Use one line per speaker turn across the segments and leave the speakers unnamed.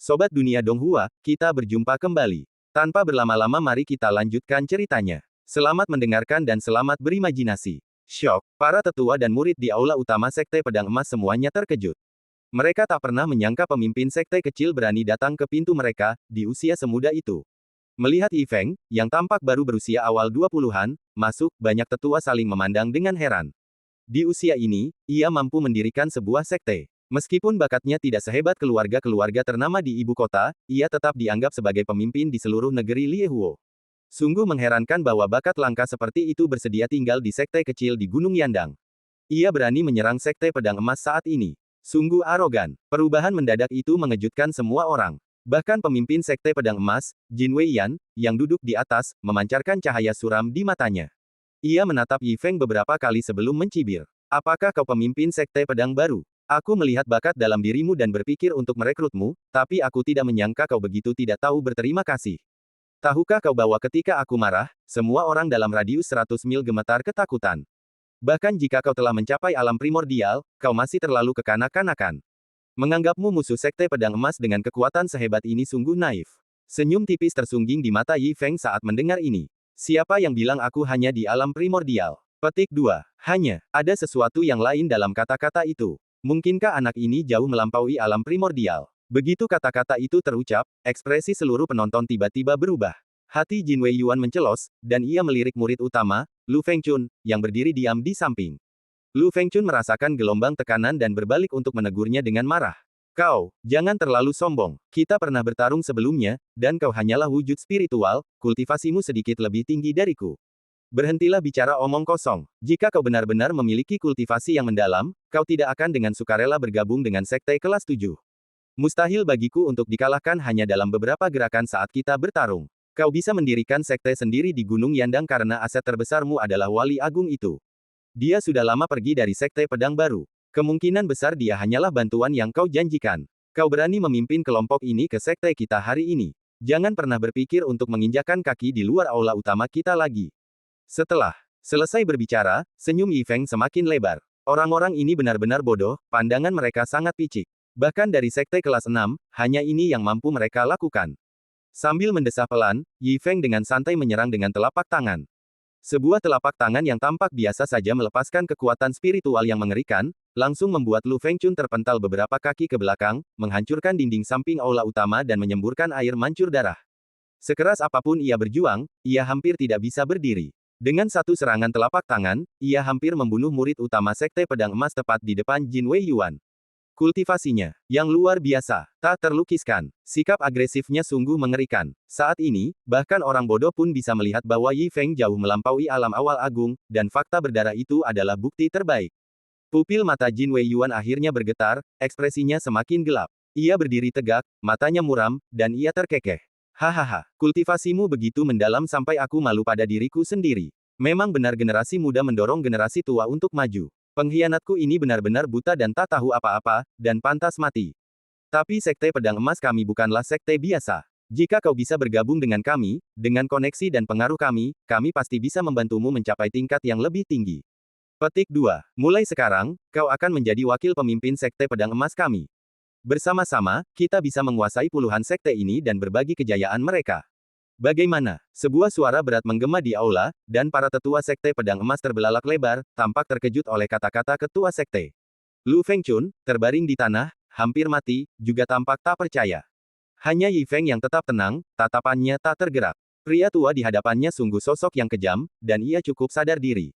Sobat Dunia Donghua, kita berjumpa kembali. Tanpa berlama-lama mari kita lanjutkan ceritanya. Selamat mendengarkan dan selamat berimajinasi. Syok, para tetua dan murid di aula utama Sekte Pedang Emas semuanya terkejut. Mereka tak pernah menyangka pemimpin sekte kecil berani datang ke pintu mereka, di usia semuda itu. Melihat Yi Feng, yang tampak baru berusia awal 20-an, masuk, banyak tetua saling memandang dengan heran. Di usia ini, ia mampu mendirikan sebuah sekte. Meskipun bakatnya tidak sehebat keluarga-keluarga ternama di ibu kota, ia tetap dianggap sebagai pemimpin di seluruh negeri Liehuo. Sungguh mengherankan bahwa bakat langka seperti itu bersedia tinggal di sekte kecil di Gunung Yandang. Ia berani menyerang sekte pedang emas saat ini. Sungguh arogan. Perubahan mendadak itu mengejutkan semua orang. Bahkan pemimpin sekte pedang emas, Jin Weiyan, yang duduk di atas, memancarkan cahaya suram di matanya. Ia menatap Yi Feng beberapa kali sebelum mencibir. Apakah kau pemimpin sekte pedang baru? Aku melihat bakat dalam dirimu dan berpikir untuk merekrutmu, tapi aku tidak menyangka kau begitu tidak tahu berterima kasih. Tahukah kau bahwa ketika aku marah, semua orang dalam radius 100 mil gemetar ketakutan. Bahkan jika kau telah mencapai alam primordial, kau masih terlalu kekanak-kanakan. Menganggapmu musuh sekte pedang emas dengan kekuatan sehebat ini sungguh naif. Senyum tipis tersungging di mata Yi Feng saat mendengar ini. Siapa yang bilang aku hanya di alam primordial? Petik 2. Hanya, ada sesuatu yang lain dalam kata-kata itu. Mungkinkah anak ini jauh melampaui alam primordial? Begitu kata-kata itu terucap, ekspresi seluruh penonton tiba-tiba berubah. Hati Jin Weiyuan mencelos, dan ia melirik murid utama, Lu Fengchun, yang berdiri diam di samping. Lu Fengchun merasakan gelombang tekanan dan berbalik untuk menegurnya dengan marah. Kau, jangan terlalu sombong. Kita pernah bertarung sebelumnya, dan kau hanyalah wujud spiritual, kultivasimu sedikit lebih tinggi dariku. Berhentilah bicara omong kosong. Jika kau benar-benar memiliki kultivasi yang mendalam, kau tidak akan dengan sukarela bergabung dengan sekte kelas 7. Mustahil bagiku untuk dikalahkan hanya dalam beberapa gerakan saat kita bertarung. Kau bisa mendirikan sekte sendiri di Gunung Yandang karena aset terbesarmu adalah Wali Agung itu. Dia sudah lama pergi dari sekte pedang baru. Kemungkinan besar dia hanyalah bantuan yang kau janjikan. Kau berani memimpin kelompok ini ke sekte kita hari ini. Jangan pernah berpikir untuk menginjakan kaki di luar aula utama kita lagi. Setelah selesai berbicara, senyum Yi Feng semakin lebar. Orang-orang ini benar-benar bodoh, pandangan mereka sangat picik. Bahkan dari sekte kelas 6, hanya ini yang mampu mereka lakukan. Sambil mendesah pelan, Yi Feng dengan santai menyerang dengan telapak tangan. Sebuah telapak tangan yang tampak biasa saja melepaskan kekuatan spiritual yang mengerikan, langsung membuat Lu Fengchun terpental beberapa kaki ke belakang, menghancurkan dinding samping aula utama dan menyemburkan air mancur darah. Sekeras apapun ia berjuang, ia hampir tidak bisa berdiri. Dengan satu serangan telapak tangan, ia hampir membunuh murid utama sekte pedang emas tepat di depan Jin Weiyuan. Kultivasinya, yang luar biasa, tak terlukiskan. Sikap agresifnya sungguh mengerikan. Saat ini, bahkan orang bodoh pun bisa melihat bahwa Yi Feng jauh melampaui alam awal agung, dan fakta berdarah itu adalah bukti terbaik. Pupil mata Jin Weiyuan akhirnya bergetar, ekspresinya semakin gelap. Ia berdiri tegak, matanya muram, dan ia terkekeh. Hahaha, kultivasimu begitu mendalam sampai aku malu pada diriku sendiri. Memang benar generasi muda mendorong generasi tua untuk maju. Pengkhianatku ini benar-benar buta dan tak tahu apa-apa, dan pantas mati. Tapi sekte pedang emas kami bukanlah sekte biasa. Jika kau bisa bergabung dengan kami, dengan koneksi dan pengaruh kami pasti bisa membantumu mencapai tingkat yang lebih tinggi. Petik 2. Mulai sekarang, kau akan menjadi wakil pemimpin sekte pedang emas kami. Bersama-sama, kita bisa menguasai puluhan sekte ini dan berbagi kejayaan mereka. Bagaimana? Sebuah suara berat menggema di aula, dan para tetua sekte pedang emas terbelalak lebar, tampak terkejut oleh kata-kata ketua sekte. Lu Fengchun, terbaring di tanah, hampir mati, juga tampak tak percaya. Hanya Yi Feng yang tetap tenang, tatapannya tak tergerak. Pria tua di hadapannya sungguh sosok yang kejam, dan ia cukup sadar diri.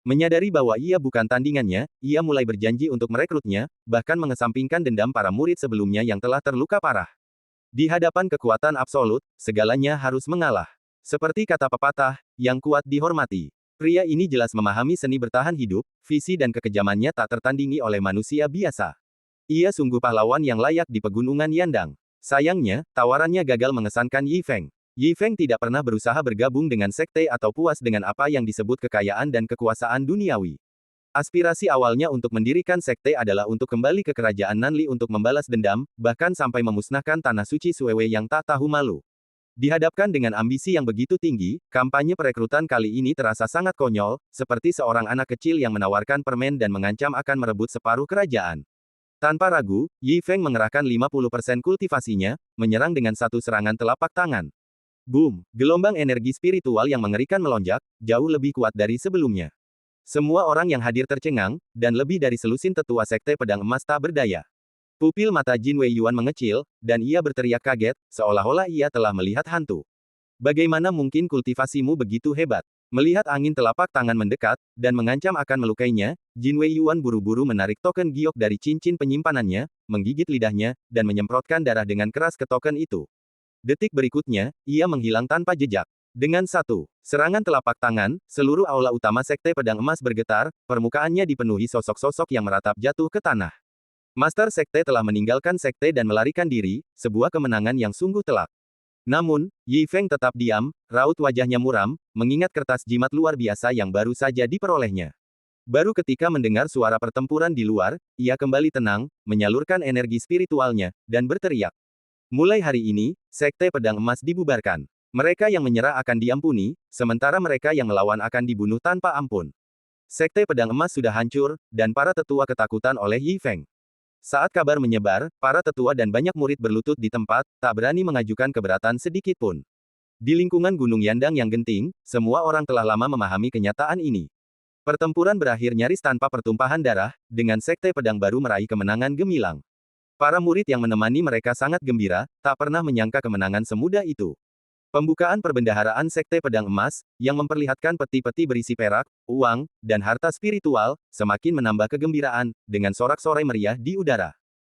Menyadari bahwa ia bukan tandingannya, ia mulai berjanji untuk merekrutnya, bahkan mengesampingkan dendam para murid sebelumnya yang telah terluka parah. Di hadapan kekuatan absolut, segalanya harus mengalah. Seperti kata pepatah, yang kuat dihormati. Pria ini jelas memahami seni bertahan hidup, visi dan kekejamannya tak tertandingi oleh manusia biasa. Ia sungguh pahlawan yang layak di pegunungan Yandang. Sayangnya, tawarannya gagal mengesankan Yi Feng. Yi Feng tidak pernah berusaha bergabung dengan sekte atau puas dengan apa yang disebut kekayaan dan kekuasaan duniawi. Aspirasi awalnya untuk mendirikan sekte adalah untuk kembali ke kerajaan Nanli untuk membalas dendam, bahkan sampai memusnahkan tanah suci Suewe yang tak tahu malu. Dihadapkan dengan ambisi yang begitu tinggi, kampanye perekrutan kali ini terasa sangat konyol, seperti seorang anak kecil yang menawarkan permen dan mengancam akan merebut separuh kerajaan. Tanpa ragu, Yi Feng mengerahkan 50% kultivasinya, menyerang dengan satu serangan telapak tangan. Boom! Gelombang energi spiritual yang mengerikan melonjak, jauh lebih kuat dari sebelumnya. Semua orang yang hadir tercengang, dan lebih dari selusin tetua sekte pedang emas tak berdaya. Pupil mata Jin Wei Yuan mengecil, dan ia berteriak kaget, seolah-olah ia telah melihat hantu. Bagaimana mungkin kultivasimu begitu hebat? Melihat angin telapak tangan mendekat, dan mengancam akan melukainya, Jin Wei Yuan buru-buru menarik token giok dari cincin penyimpanannya, menggigit lidahnya, dan menyemprotkan darah dengan keras ke token itu. Detik berikutnya, ia menghilang tanpa jejak. Dengan satu serangan telapak tangan, seluruh aula utama Sekte Pedang Emas bergetar, permukaannya dipenuhi sosok-sosok yang meratap jatuh ke tanah. Master Sekte telah meninggalkan Sekte dan melarikan diri, sebuah kemenangan yang sungguh telak. Namun, Yi Feng tetap diam, raut wajahnya muram, mengingat kertas jimat luar biasa yang baru saja diperolehnya. Baru ketika mendengar suara pertempuran di luar, ia kembali tenang, menyalurkan energi spiritualnya, dan berteriak. Mulai hari ini, Sekte Pedang Emas dibubarkan. Mereka yang menyerah akan diampuni, sementara mereka yang melawan akan dibunuh tanpa ampun. Sekte Pedang Emas sudah hancur, dan para tetua ketakutan oleh Yi Feng. Saat kabar menyebar, para tetua dan banyak murid berlutut di tempat, tak berani mengajukan keberatan sedikit pun. Di lingkungan Gunung Yandang yang genting, semua orang telah lama memahami kenyataan ini. Pertempuran berakhir nyaris tanpa pertumpahan darah, dengan Sekte Pedang baru meraih kemenangan gemilang. Para murid yang menemani mereka sangat gembira, tak pernah menyangka kemenangan semudah itu. Pembukaan perbendaharaan Sekte Pedang Emas, yang memperlihatkan peti-peti berisi perak, uang, dan harta spiritual, semakin menambah kegembiraan, dengan sorak-sorai meriah di udara.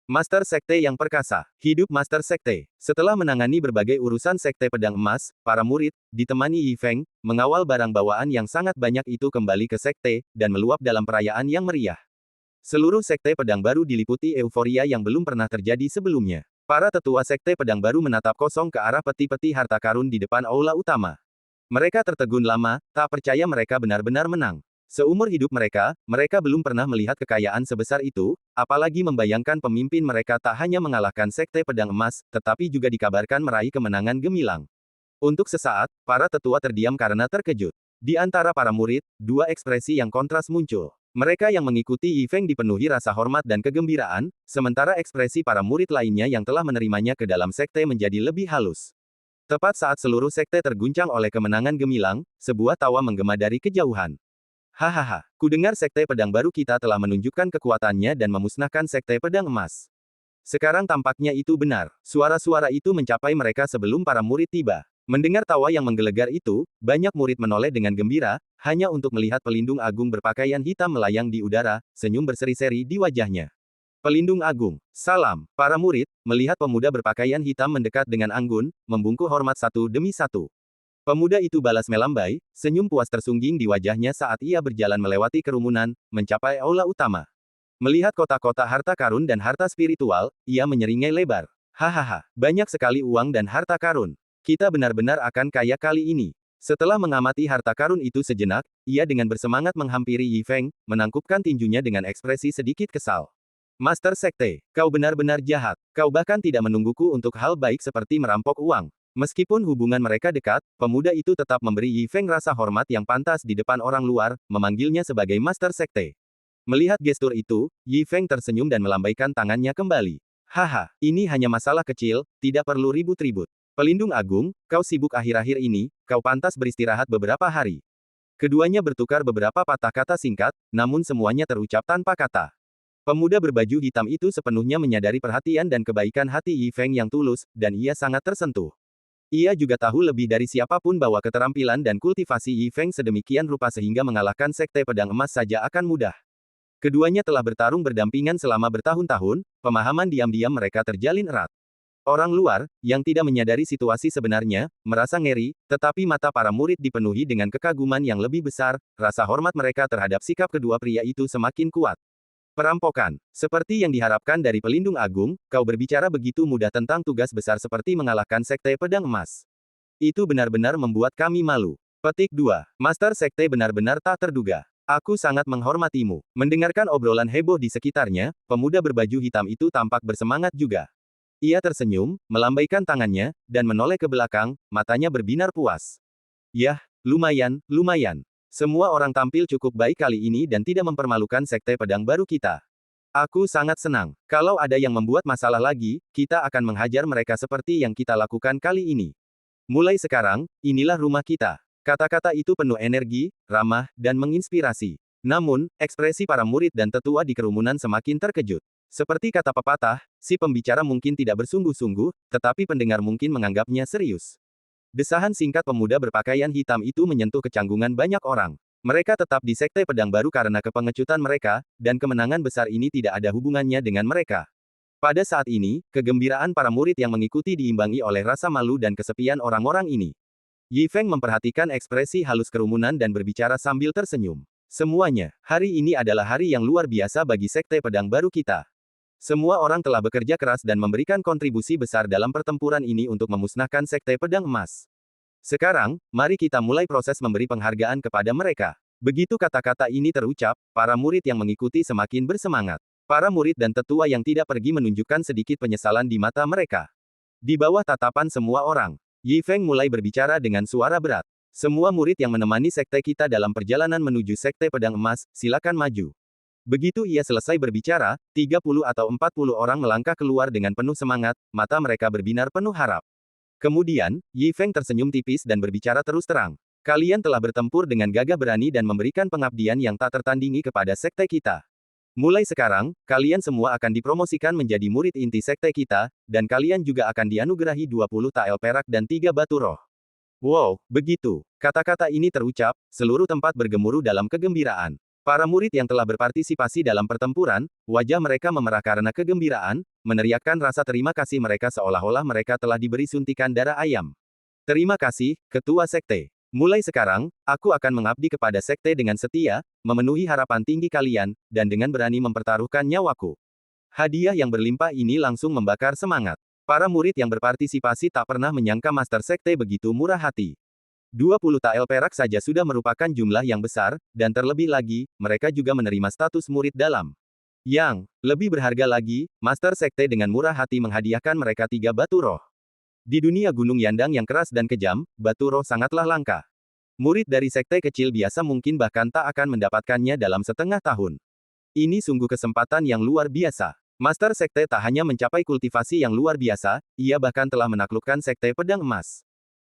Master Sekte yang perkasa, hidup Master Sekte. Setelah menangani berbagai urusan Sekte Pedang Emas, para murid, ditemani Yi Feng, mengawal barang bawaan yang sangat banyak itu kembali ke Sekte, dan meluap dalam perayaan yang meriah. Seluruh Sekte Pedang baru diliputi euforia yang belum pernah terjadi sebelumnya. Para tetua Sekte Pedang baru menatap kosong ke arah peti-peti harta karun di depan aula utama. Mereka tertegun lama, tak percaya mereka benar-benar menang. Seumur hidup mereka, mereka belum pernah melihat kekayaan sebesar itu, apalagi membayangkan pemimpin mereka tak hanya mengalahkan Sekte Pedang Emas, tetapi juga dikabarkan meraih kemenangan gemilang. Untuk sesaat, para tetua terdiam karena terkejut. Di antara para murid, dua ekspresi yang kontras muncul. Mereka yang mengikuti Yi Feng dipenuhi rasa hormat dan kegembiraan, sementara ekspresi para murid lainnya yang telah menerimanya ke dalam sekte menjadi lebih halus. Tepat saat seluruh sekte terguncang oleh kemenangan gemilang, sebuah tawa menggema dari kejauhan. Hahaha, kudengar Sekte Pedang baru kita telah menunjukkan kekuatannya dan memusnahkan Sekte Pedang Emas. Sekarang tampaknya itu benar. Suara-suara itu mencapai mereka sebelum para murid tiba. Mendengar tawa yang menggelegar itu, banyak murid menoleh dengan gembira, hanya untuk melihat pelindung agung berpakaian hitam melayang di udara, senyum berseri-seri di wajahnya. Pelindung agung, salam. Para murid, melihat pemuda berpakaian hitam mendekat dengan anggun, membungkuk hormat satu demi satu. Pemuda itu balas melambai, senyum puas tersungging di wajahnya saat ia berjalan melewati kerumunan, mencapai aula utama. Melihat kotak-kotak harta karun dan harta spiritual, ia menyeringai lebar. Hahaha, banyak sekali uang dan harta karun. Kita benar-benar akan kaya kali ini. Setelah mengamati harta karun itu sejenak, ia dengan bersemangat menghampiri Yi Feng, menangkupkan tinjunya dengan ekspresi sedikit kesal. Master Sekte, kau benar-benar jahat. Kau bahkan tidak menungguku untuk hal baik seperti merampok uang. Meskipun hubungan mereka dekat, pemuda itu tetap memberi Yi Feng rasa hormat yang pantas di depan orang luar, memanggilnya sebagai Master Sekte. Melihat gestur itu, Yi Feng tersenyum dan melambaikan tangannya kembali. Haha, ini hanya masalah kecil, tidak perlu ribut-ribut. Pelindung Agung, kau sibuk akhir-akhir ini, kau pantas beristirahat beberapa hari. Keduanya bertukar beberapa patah kata singkat, namun semuanya terucap tanpa kata. Pemuda berbaju hitam itu sepenuhnya menyadari perhatian dan kebaikan hati Yi Feng yang tulus, dan ia sangat tersentuh. Ia juga tahu lebih dari siapapun bahwa keterampilan dan kultivasi Yi Feng sedemikian rupa sehingga mengalahkan Sekte Pedang Emas saja akan mudah. Keduanya telah bertarung berdampingan selama bertahun-tahun, pemahaman diam-diam mereka terjalin erat. Orang luar, yang tidak menyadari situasi sebenarnya, merasa ngeri, tetapi mata para murid dipenuhi dengan kekaguman yang lebih besar, rasa hormat mereka terhadap sikap kedua pria itu semakin kuat. Perampokan. Seperti yang diharapkan dari Pelindung Agung, kau berbicara begitu mudah tentang tugas besar seperti mengalahkan Sekte Pedang Emas. Itu benar-benar membuat kami malu. Petik 2. Master Sekte benar-benar tak terduga. Aku sangat menghormatimu. Mendengarkan obrolan heboh di sekitarnya, pemuda berbaju hitam itu tampak bersemangat juga. Ia tersenyum, melambaikan tangannya, dan menoleh ke belakang, matanya berbinar puas. Yah, lumayan, lumayan. Semua orang tampil cukup baik kali ini dan tidak mempermalukan Sekte Pedang baru kita. Aku sangat senang. Kalau ada yang membuat masalah lagi, kita akan menghajar mereka seperti yang kita lakukan kali ini. Mulai sekarang, inilah rumah kita. Kata-kata itu penuh energi, ramah, dan menginspirasi. Namun, ekspresi para murid dan tetua di kerumunan semakin terkejut. Seperti kata pepatah, si pembicara mungkin tidak bersungguh-sungguh, tetapi pendengar mungkin menganggapnya serius. Desahan singkat pemuda berpakaian hitam itu menyentuh kecanggungan banyak orang. Mereka tetap di Sekte Pedang Baru karena kepengecutan mereka, dan kemenangan besar ini tidak ada hubungannya dengan mereka. Pada saat ini, kegembiraan para murid yang mengikuti diimbangi oleh rasa malu dan kesepian orang-orang ini. Yi Feng memperhatikan ekspresi halus kerumunan dan berbicara sambil tersenyum. Semuanya, hari ini adalah hari yang luar biasa bagi Sekte Pedang Baru kita. Semua orang telah bekerja keras dan memberikan kontribusi besar dalam pertempuran ini untuk memusnahkan Sekte Pedang Emas. Sekarang, mari kita mulai proses memberi penghargaan kepada mereka. Begitu kata-kata ini terucap, para murid yang mengikuti semakin bersemangat. Para murid dan tetua yang tidak pergi menunjukkan sedikit penyesalan di mata mereka. Di bawah tatapan semua orang, Yi Feng mulai berbicara dengan suara berat. Semua murid yang menemani sekte kita dalam perjalanan menuju Sekte Pedang Emas, silakan maju. Begitu ia selesai berbicara, 30 atau 40 orang melangkah keluar dengan penuh semangat, mata mereka berbinar penuh harap. Kemudian, Yi Feng tersenyum tipis dan berbicara terus terang. Kalian telah bertempur dengan gagah berani dan memberikan pengabdian yang tak tertandingi kepada sekte kita. Mulai sekarang, kalian semua akan dipromosikan menjadi murid inti sekte kita, dan kalian juga akan dianugerahi 20 tael perak dan 3 batu roh. Wow, begitu. Kata-kata ini terucap, seluruh tempat bergemuruh dalam kegembiraan. Para murid yang telah berpartisipasi dalam pertempuran, wajah mereka memerah karena kegembiraan, meneriakkan rasa terima kasih mereka seolah-olah mereka telah diberi suntikan darah ayam. Terima kasih, Ketua Sekte. Mulai sekarang, aku akan mengabdi kepada Sekte dengan setia, memenuhi harapan tinggi kalian, dan dengan berani mempertaruhkan nyawaku. Hadiah yang berlimpah ini langsung membakar semangat. Para murid yang berpartisipasi tak pernah menyangka Master Sekte begitu murah hati. 20 tael perak saja sudah merupakan jumlah yang besar, dan terlebih lagi, mereka juga menerima status murid dalam. Yang lebih berharga lagi, Master Sekte dengan murah hati menghadiahkan mereka 3 batu roh. Di dunia Gunung Yandang yang keras dan kejam, batu roh sangatlah langka. Murid dari sekte kecil biasa mungkin bahkan tak akan mendapatkannya dalam setengah tahun. Ini sungguh kesempatan yang luar biasa. Master Sekte tak hanya mencapai kultivasi yang luar biasa, ia bahkan telah menaklukkan Sekte Pedang Emas.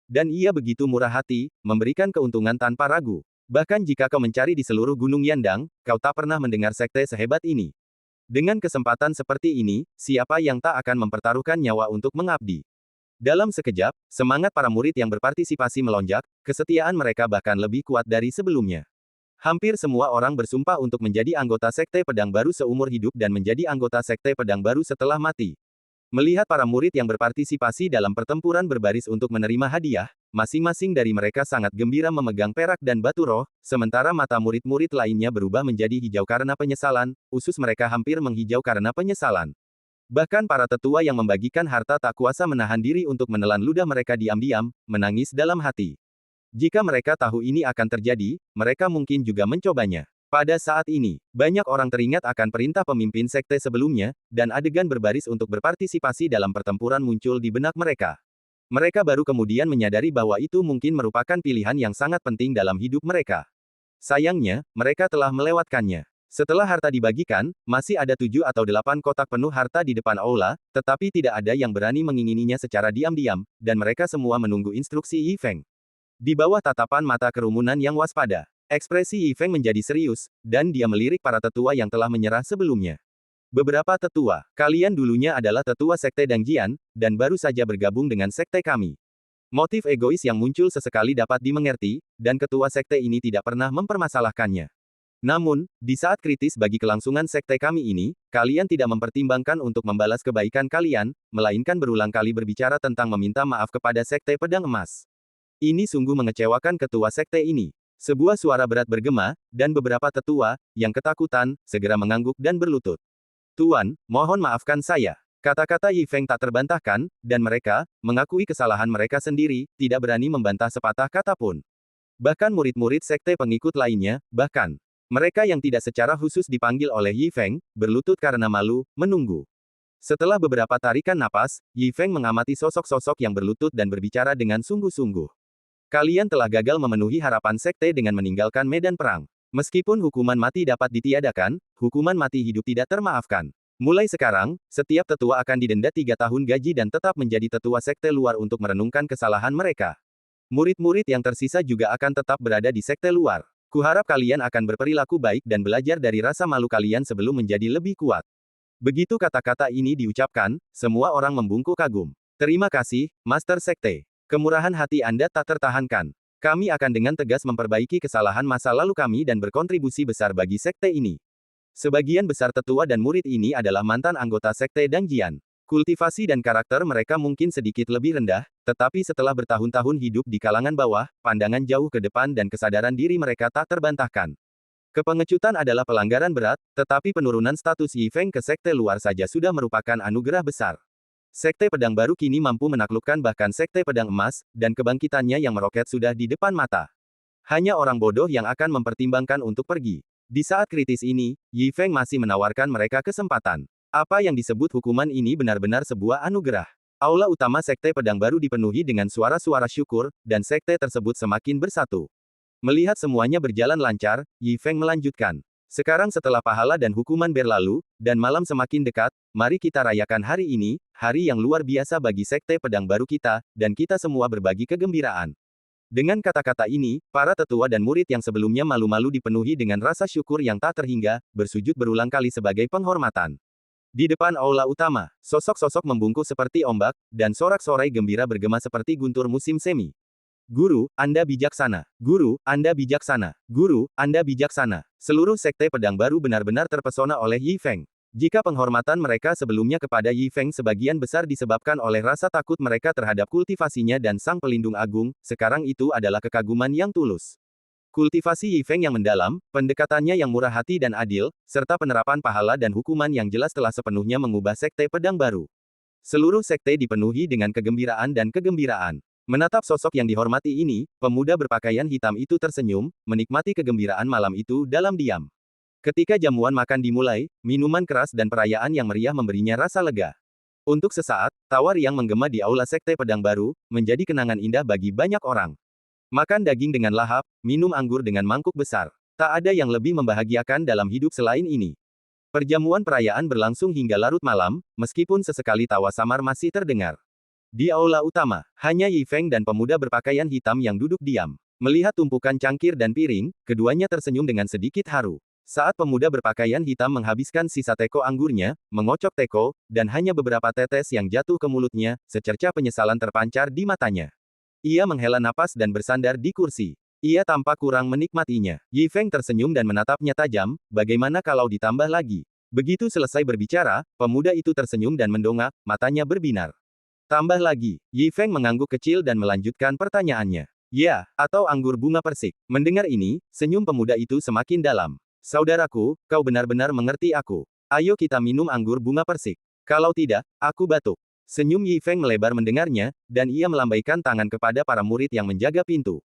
Dan ia begitu murah hati, memberikan keuntungan tanpa ragu. Bahkan jika kau mencari di seluruh Gunung Yandang, kau tak pernah mendengar sekte sehebat ini. Dengan kesempatan seperti ini, siapa yang tak akan mempertaruhkan nyawa untuk mengabdi? Dalam sekejap, semangat para murid yang berpartisipasi melonjak, kesetiaan mereka bahkan lebih kuat dari sebelumnya. Hampir semua orang bersumpah untuk menjadi anggota Sekte Pedang Baru seumur hidup dan menjadi anggota Sekte Pedang Baru setelah mati. Melihat para murid yang berpartisipasi dalam pertempuran berbaris untuk menerima hadiah, masing-masing dari mereka sangat gembira memegang perak dan batu roh, sementara mata murid-murid lainnya berubah menjadi hijau karena penyesalan, usus mereka hampir menghijau karena penyesalan. Bahkan para tetua yang membagikan harta tak kuasa menahan diri untuk menelan ludah mereka diam-diam, menangis dalam hati. Jika mereka tahu ini akan terjadi, mereka mungkin juga mencobanya. Pada saat ini, banyak orang teringat akan perintah pemimpin sekte sebelumnya, dan adegan berbaris untuk berpartisipasi dalam pertempuran muncul di benak mereka. Mereka baru kemudian menyadari bahwa itu mungkin merupakan pilihan yang sangat penting dalam hidup mereka. Sayangnya, mereka telah melewatkannya. Setelah harta dibagikan, masih ada 7 atau 8 kotak penuh harta di depan aula, tetapi tidak ada yang berani mengingininya secara diam-diam, dan mereka semua menunggu instruksi Yi Feng. Di bawah tatapan mata kerumunan yang waspada, ekspresi Yi Feng menjadi serius, dan dia melirik para tetua yang telah menyerah sebelumnya. Beberapa tetua, kalian dulunya adalah tetua Sekte Dangjian, dan baru saja bergabung dengan sekte kami. Motif egois yang muncul sesekali dapat dimengerti, dan ketua sekte ini tidak pernah mempermasalahkannya. Namun, di saat kritis bagi kelangsungan sekte kami ini, kalian tidak mempertimbangkan untuk membalas kebaikan kalian, melainkan berulang kali berbicara tentang meminta maaf kepada Sekte Pedang Emas. Ini sungguh mengecewakan ketua sekte ini. Sebuah suara berat bergema, dan beberapa tetua, yang ketakutan, segera mengangguk dan berlutut. Tuan, mohon maafkan saya. Kata-kata Yi Feng tak terbantahkan, dan mereka, mengakui kesalahan mereka sendiri, tidak berani membantah sepatah kata pun. Bahkan murid-murid sekte pengikut lainnya, bahkan mereka yang tidak secara khusus dipanggil oleh Yi Feng, berlutut karena malu, menunggu. Setelah beberapa tarikan napas, Yi Feng mengamati sosok-sosok yang berlutut dan berbicara dengan sungguh-sungguh. Kalian telah gagal memenuhi harapan sekte dengan meninggalkan medan perang. Meskipun hukuman mati dapat ditiadakan, hukuman mati hidup tidak termaafkan. Mulai sekarang, setiap tetua akan didenda 3 tahun gaji dan tetap menjadi tetua sekte luar untuk merenungkan kesalahan mereka. Murid-murid yang tersisa juga akan tetap berada di sekte luar. Kuharap kalian akan berperilaku baik dan belajar dari rasa malu kalian sebelum menjadi lebih kuat. Begitu kata-kata ini diucapkan, semua orang membungkuk kagum. Terima kasih, Master Sekte. Kemurahan hati Anda tak tertahankan. Kami akan dengan tegas memperbaiki kesalahan masa lalu kami dan berkontribusi besar bagi sekte ini. Sebagian besar tetua dan murid ini adalah mantan anggota sekte Dangjian. Kultivasi dan karakter mereka mungkin sedikit lebih rendah, tetapi setelah bertahun-tahun hidup di kalangan bawah, pandangan jauh ke depan dan kesadaran diri mereka tak terbantahkan. Kepengecutan adalah pelanggaran berat, tetapi penurunan status Yi Feng ke sekte luar saja sudah merupakan anugerah besar. Sekte Pedang Baru kini mampu menaklukkan bahkan Sekte Pedang Emas, dan kebangkitannya yang meroket sudah di depan mata. Hanya orang bodoh yang akan mempertimbangkan untuk pergi. Di saat kritis ini, Yi Feng masih menawarkan mereka kesempatan. Apa yang disebut hukuman ini benar-benar sebuah anugerah. Aula utama Sekte Pedang Baru dipenuhi dengan suara-suara syukur, dan sekte tersebut semakin bersatu. Melihat semuanya berjalan lancar, Yi Feng melanjutkan. Sekarang setelah pahala dan hukuman berlalu, dan malam semakin dekat, mari kita rayakan hari ini, hari yang luar biasa bagi Sekte Pedang Baru kita, dan kita semua berbagi kegembiraan. Dengan kata-kata ini, para tetua dan murid yang sebelumnya malu-malu dipenuhi dengan rasa syukur yang tak terhingga, bersujud berulang kali sebagai penghormatan. Di depan aula utama, sosok-sosok membungkuk seperti ombak, dan sorak-sorai gembira bergema seperti guntur musim semi. Guru, Anda bijaksana. Guru, Anda bijaksana. Guru, Anda bijaksana. Seluruh Sekte Pedang Baru benar-benar terpesona oleh Yi Feng. Jika penghormatan mereka sebelumnya kepada Yi Feng sebagian besar disebabkan oleh rasa takut mereka terhadap kultivasinya dan Sang Pelindung Agung, sekarang itu adalah kekaguman yang tulus. Kultivasi Yi Feng yang mendalam, pendekatannya yang murah hati dan adil, serta penerapan pahala dan hukuman yang jelas telah sepenuhnya mengubah Sekte Pedang Baru. Seluruh sekte dipenuhi dengan kegembiraan dan kegembiraan. Menatap sosok yang dihormati ini, pemuda berpakaian hitam itu tersenyum, menikmati kegembiraan malam itu dalam diam. Ketika jamuan makan dimulai, minuman keras dan perayaan yang meriah memberinya rasa lega. Untuk sesaat, tawa riang menggema di aula Sekte Pedang Baru, menjadi kenangan indah bagi banyak orang. Makan daging dengan lahap, minum anggur dengan mangkuk besar. Tak ada yang lebih membahagiakan dalam hidup selain ini. Perjamuan perayaan berlangsung hingga larut malam, meskipun sesekali tawa samar masih terdengar. Di aula utama, hanya Yi Feng dan pemuda berpakaian hitam yang duduk diam. Melihat tumpukan cangkir dan piring, keduanya tersenyum dengan sedikit haru. Saat pemuda berpakaian hitam menghabiskan sisa teko anggurnya, mengocok teko, dan hanya beberapa tetes yang jatuh ke mulutnya, secercah penyesalan terpancar di matanya. Ia menghela napas dan bersandar di kursi. Ia tampak kurang menikmatinya. Yi Feng tersenyum dan menatapnya tajam, bagaimana kalau ditambah lagi? Begitu selesai berbicara, pemuda itu tersenyum dan mendongak, matanya berbinar. Tambah lagi, Yi Feng mengangguk kecil dan melanjutkan pertanyaannya. Ya, atau anggur bunga persik. Mendengar ini, senyum pemuda itu semakin dalam. Saudaraku, kau benar-benar mengerti aku. Ayo kita minum anggur bunga persik. Kalau tidak, aku batuk. Senyum Yi Feng melebar mendengarnya, dan ia melambaikan tangan kepada para murid yang menjaga pintu.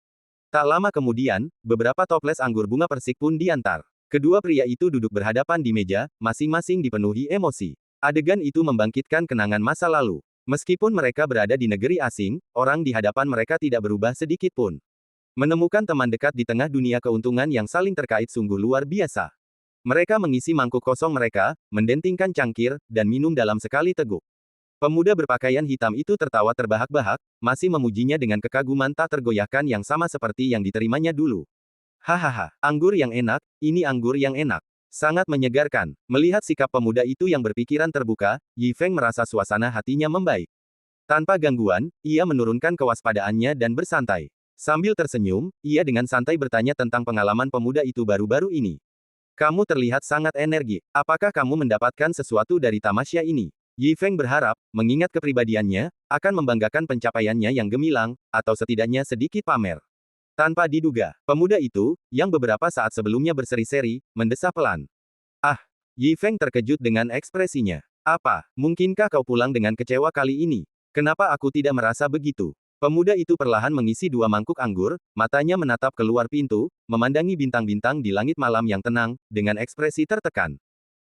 Tak lama kemudian, beberapa toples anggur bunga persik pun diantar. Kedua pria itu duduk berhadapan di meja, masing-masing dipenuhi emosi. Adegan itu membangkitkan kenangan masa lalu. Meskipun mereka berada di negeri asing, orang di hadapan mereka tidak berubah sedikit pun. Menemukan teman dekat di tengah dunia keuntungan yang saling terkait sungguh luar biasa. Mereka mengisi mangkuk kosong mereka, mendentingkan cangkir, dan minum dalam sekali teguk. Pemuda berpakaian hitam itu tertawa terbahak-bahak, masih memujinya dengan kekaguman tak tergoyahkan yang sama seperti yang diterimanya dulu. Hahaha, anggur yang enak, ini anggur yang enak. Sangat menyegarkan. Melihat sikap pemuda itu yang berpikiran terbuka, Yi Feng merasa suasana hatinya membaik. Tanpa gangguan, ia menurunkan kewaspadaannya dan bersantai. Sambil tersenyum, ia dengan santai bertanya tentang pengalaman pemuda itu baru-baru ini. Kamu terlihat sangat energi. Apakah kamu mendapatkan sesuatu dari tamasya ini? Yi Feng berharap, mengingat kepribadiannya, akan membanggakan pencapaiannya yang gemilang, atau setidaknya sedikit pamer. Tanpa diduga, pemuda itu, yang beberapa saat sebelumnya berseri-seri, mendesah pelan. Ah! Yi Feng terkejut dengan ekspresinya. Apa, mungkinkah kau pulang dengan kecewa kali ini? Kenapa aku tidak merasa begitu? Pemuda itu perlahan mengisi 2 mangkuk anggur, matanya menatap keluar pintu, memandangi bintang-bintang di langit malam yang tenang, dengan ekspresi tertekan.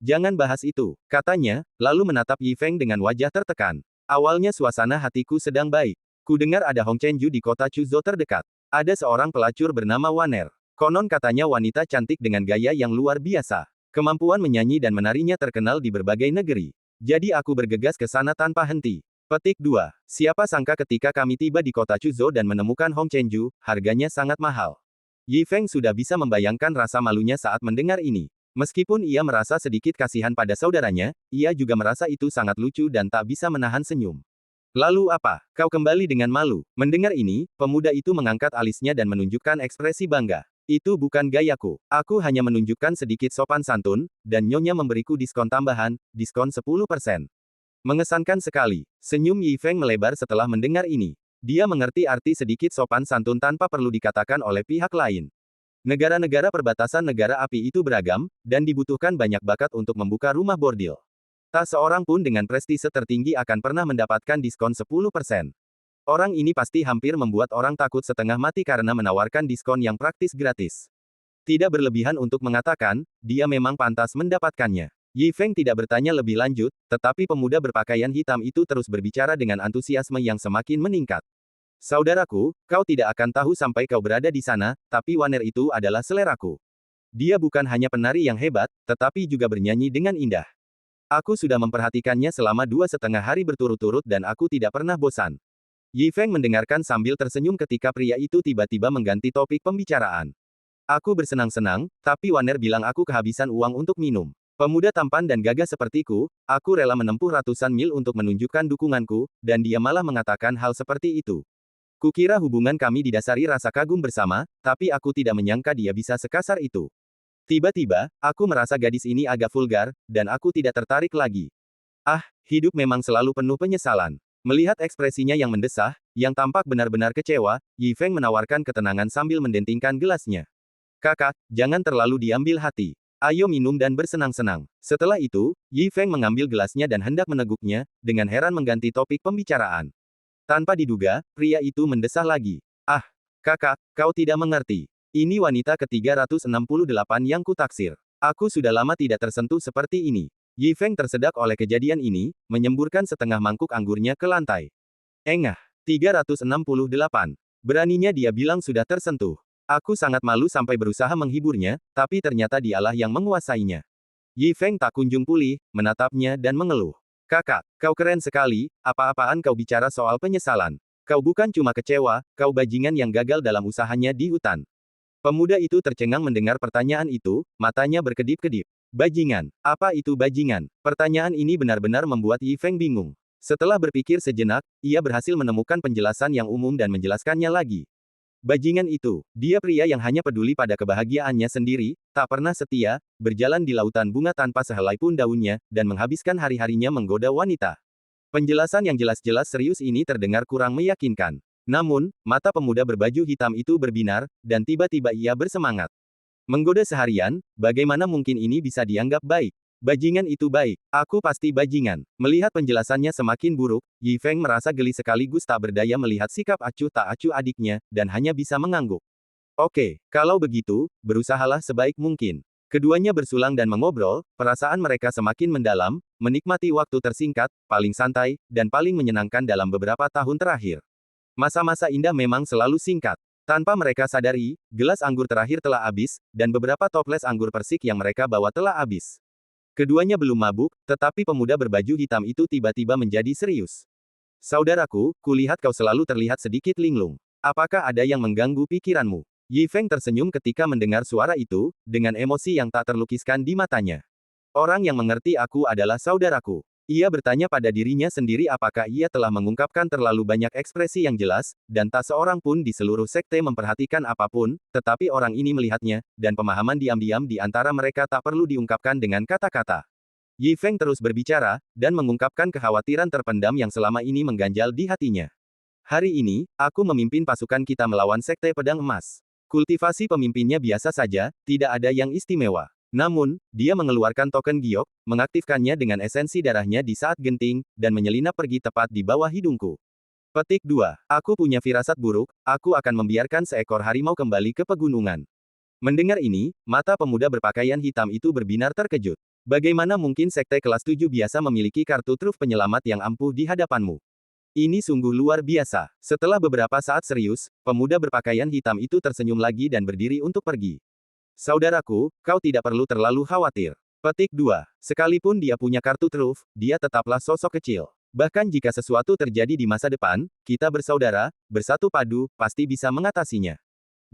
Jangan bahas itu, katanya, lalu menatap Yi Feng dengan wajah tertekan. Awalnya suasana hatiku sedang baik. Ku dengar ada Hong Chenju di kota Chuzhou terdekat. Ada seorang pelacur bernama Waner. Konon katanya wanita cantik dengan gaya yang luar biasa. Kemampuan menyanyi dan menarinya terkenal di berbagai negeri. Jadi aku bergegas ke sana tanpa henti. Petik 2. Siapa sangka ketika kami tiba di kota Chuzhou dan menemukan Hong Chenju, harganya sangat mahal. Yi Feng sudah bisa membayangkan rasa malunya saat mendengar ini. Meskipun ia merasa sedikit kasihan pada saudaranya, ia juga merasa itu sangat lucu dan tak bisa menahan senyum. Lalu apa? Kau kembali dengan malu. Mendengar ini, pemuda itu mengangkat alisnya dan menunjukkan ekspresi bangga. Itu bukan gayaku. Aku hanya menunjukkan sedikit sopan santun, dan nyonya memberiku diskon tambahan, diskon 10%. Mengesankan sekali. Senyum Yi Feng melebar setelah mendengar ini. Dia mengerti arti sedikit sopan santun tanpa perlu dikatakan oleh pihak lain. Negara-negara perbatasan negara api itu beragam, dan dibutuhkan banyak bakat untuk membuka rumah bordil. Tak seorang pun dengan prestise tertinggi akan pernah mendapatkan diskon 10%. Orang ini pasti hampir membuat orang takut setengah mati karena menawarkan diskon yang praktis gratis. Tidak berlebihan untuk mengatakan, dia memang pantas mendapatkannya. Yi Feng tidak bertanya lebih lanjut, tetapi pemuda berpakaian hitam itu terus berbicara dengan antusiasme yang semakin meningkat. Saudaraku, kau tidak akan tahu sampai kau berada di sana, tapi Waner itu adalah seleraku. Dia bukan hanya penari yang hebat, tetapi juga bernyanyi dengan indah. Aku sudah memperhatikannya selama 2,5 hari berturut-turut dan aku tidak pernah bosan. Yi Feng mendengarkan sambil tersenyum ketika pria itu tiba-tiba mengganti topik pembicaraan. Aku bersenang-senang, tapi Waner bilang aku kehabisan uang untuk minum. Pemuda tampan dan gagah sepertiku, aku rela menempuh ratusan mil untuk menunjukkan dukunganku, dan dia malah mengatakan hal seperti itu. Kukira hubungan kami didasari rasa kagum bersama, tapi aku tidak menyangka dia bisa sekasar itu. Tiba-tiba, aku merasa gadis ini agak vulgar, dan aku tidak tertarik lagi. Ah, hidup memang selalu penuh penyesalan. Melihat ekspresinya yang mendesah, yang tampak benar-benar kecewa, Yi Feng menawarkan ketenangan sambil mendentingkan gelasnya. Kakak, jangan terlalu diambil hati. Ayo minum dan bersenang-senang. Setelah itu, Yi Feng mengambil gelasnya dan hendak meneguknya, dengan heran mengganti topik pembicaraan. Tanpa diduga, pria itu mendesah lagi. Ah, kakak, kau tidak mengerti. Ini wanita ke-368 yang kutaksir. Aku sudah lama tidak tersentuh seperti ini. Yi Feng tersedak oleh kejadian ini, menyemburkan setengah mangkuk anggurnya ke lantai. Engah, 368. Beraninya dia bilang sudah tersentuh. Aku sangat malu sampai berusaha menghiburnya, tapi ternyata dialah yang menguasainya. Yi Feng tak kunjung pulih, menatapnya dan mengeluh. Kakak, kau keren sekali, apa-apaan kau bicara soal penyesalan. Kau bukan cuma kecewa, kau bajingan yang gagal dalam usahanya di hutan. Pemuda itu tercengang mendengar pertanyaan itu, matanya berkedip-kedip. Bajingan. Apa itu bajingan? Pertanyaan ini benar-benar membuat Yi Feng bingung. Setelah berpikir sejenak, ia berhasil menemukan penjelasan yang umum dan menjelaskannya lagi. Bajingan itu, dia pria yang hanya peduli pada kebahagiaannya sendiri, tak pernah setia, berjalan di lautan bunga tanpa sehelai pun daunnya, dan menghabiskan hari-harinya menggoda wanita. Penjelasan yang jelas-jelas serius ini terdengar kurang meyakinkan. Namun, mata pemuda berbaju hitam itu berbinar, dan tiba-tiba ia bersemangat. Menggoda seharian, bagaimana mungkin ini bisa dianggap baik? Bajingan itu baik. Aku pasti bajingan. Melihat penjelasannya semakin buruk, Yi Feng merasa geli sekaligus tak berdaya melihat sikap acuh tak acuh adiknya, dan hanya bisa mengangguk. Oke, kalau begitu, berusahalah sebaik mungkin. Keduanya bersulang dan mengobrol, perasaan mereka semakin mendalam, menikmati waktu tersingkat, paling santai, dan paling menyenangkan dalam beberapa tahun terakhir. Masa-masa indah memang selalu singkat. Tanpa mereka sadari, gelas anggur terakhir telah habis, dan beberapa toples anggur persik yang mereka bawa telah habis. Keduanya belum mabuk, tetapi pemuda berbaju hitam itu tiba-tiba menjadi serius. Saudaraku, kulihat kau selalu terlihat sedikit linglung. Apakah ada yang mengganggu pikiranmu? Yi Feng tersenyum ketika mendengar suara itu, dengan emosi yang tak terlukiskan di matanya. Orang yang mengerti aku adalah saudaraku. Ia bertanya pada dirinya sendiri apakah ia telah mengungkapkan terlalu banyak ekspresi yang jelas, dan tak seorang pun di seluruh sekte memperhatikan apapun, tetapi orang ini melihatnya, dan pemahaman diam-diam di antara mereka tak perlu diungkapkan dengan kata-kata. Yi Feng terus berbicara, dan mengungkapkan kekhawatiran terpendam yang selama ini mengganjal di hatinya. Hari ini, aku memimpin pasukan kita melawan Sekte Pedang Emas. Kultivasi pemimpinnya biasa saja, tidak ada yang istimewa. Namun, dia mengeluarkan token giok, mengaktifkannya dengan esensi darahnya di saat genting, dan menyelinap pergi tepat di bawah hidungku. Petik 2. Aku punya firasat buruk, aku akan membiarkan seekor harimau kembali ke pegunungan. Mendengar ini, mata pemuda berpakaian hitam itu berbinar terkejut. Bagaimana mungkin sekte kelas 7 biasa memiliki kartu truf penyelamat yang ampuh di hadapanmu? Ini sungguh luar biasa. Setelah beberapa saat serius, pemuda berpakaian hitam itu tersenyum lagi dan berdiri untuk pergi. Saudaraku, kau tidak perlu terlalu khawatir. Petik 2. Sekalipun dia punya kartu truf, dia tetaplah sosok kecil. Bahkan jika sesuatu terjadi di masa depan, kita bersaudara, bersatu padu, pasti bisa mengatasinya.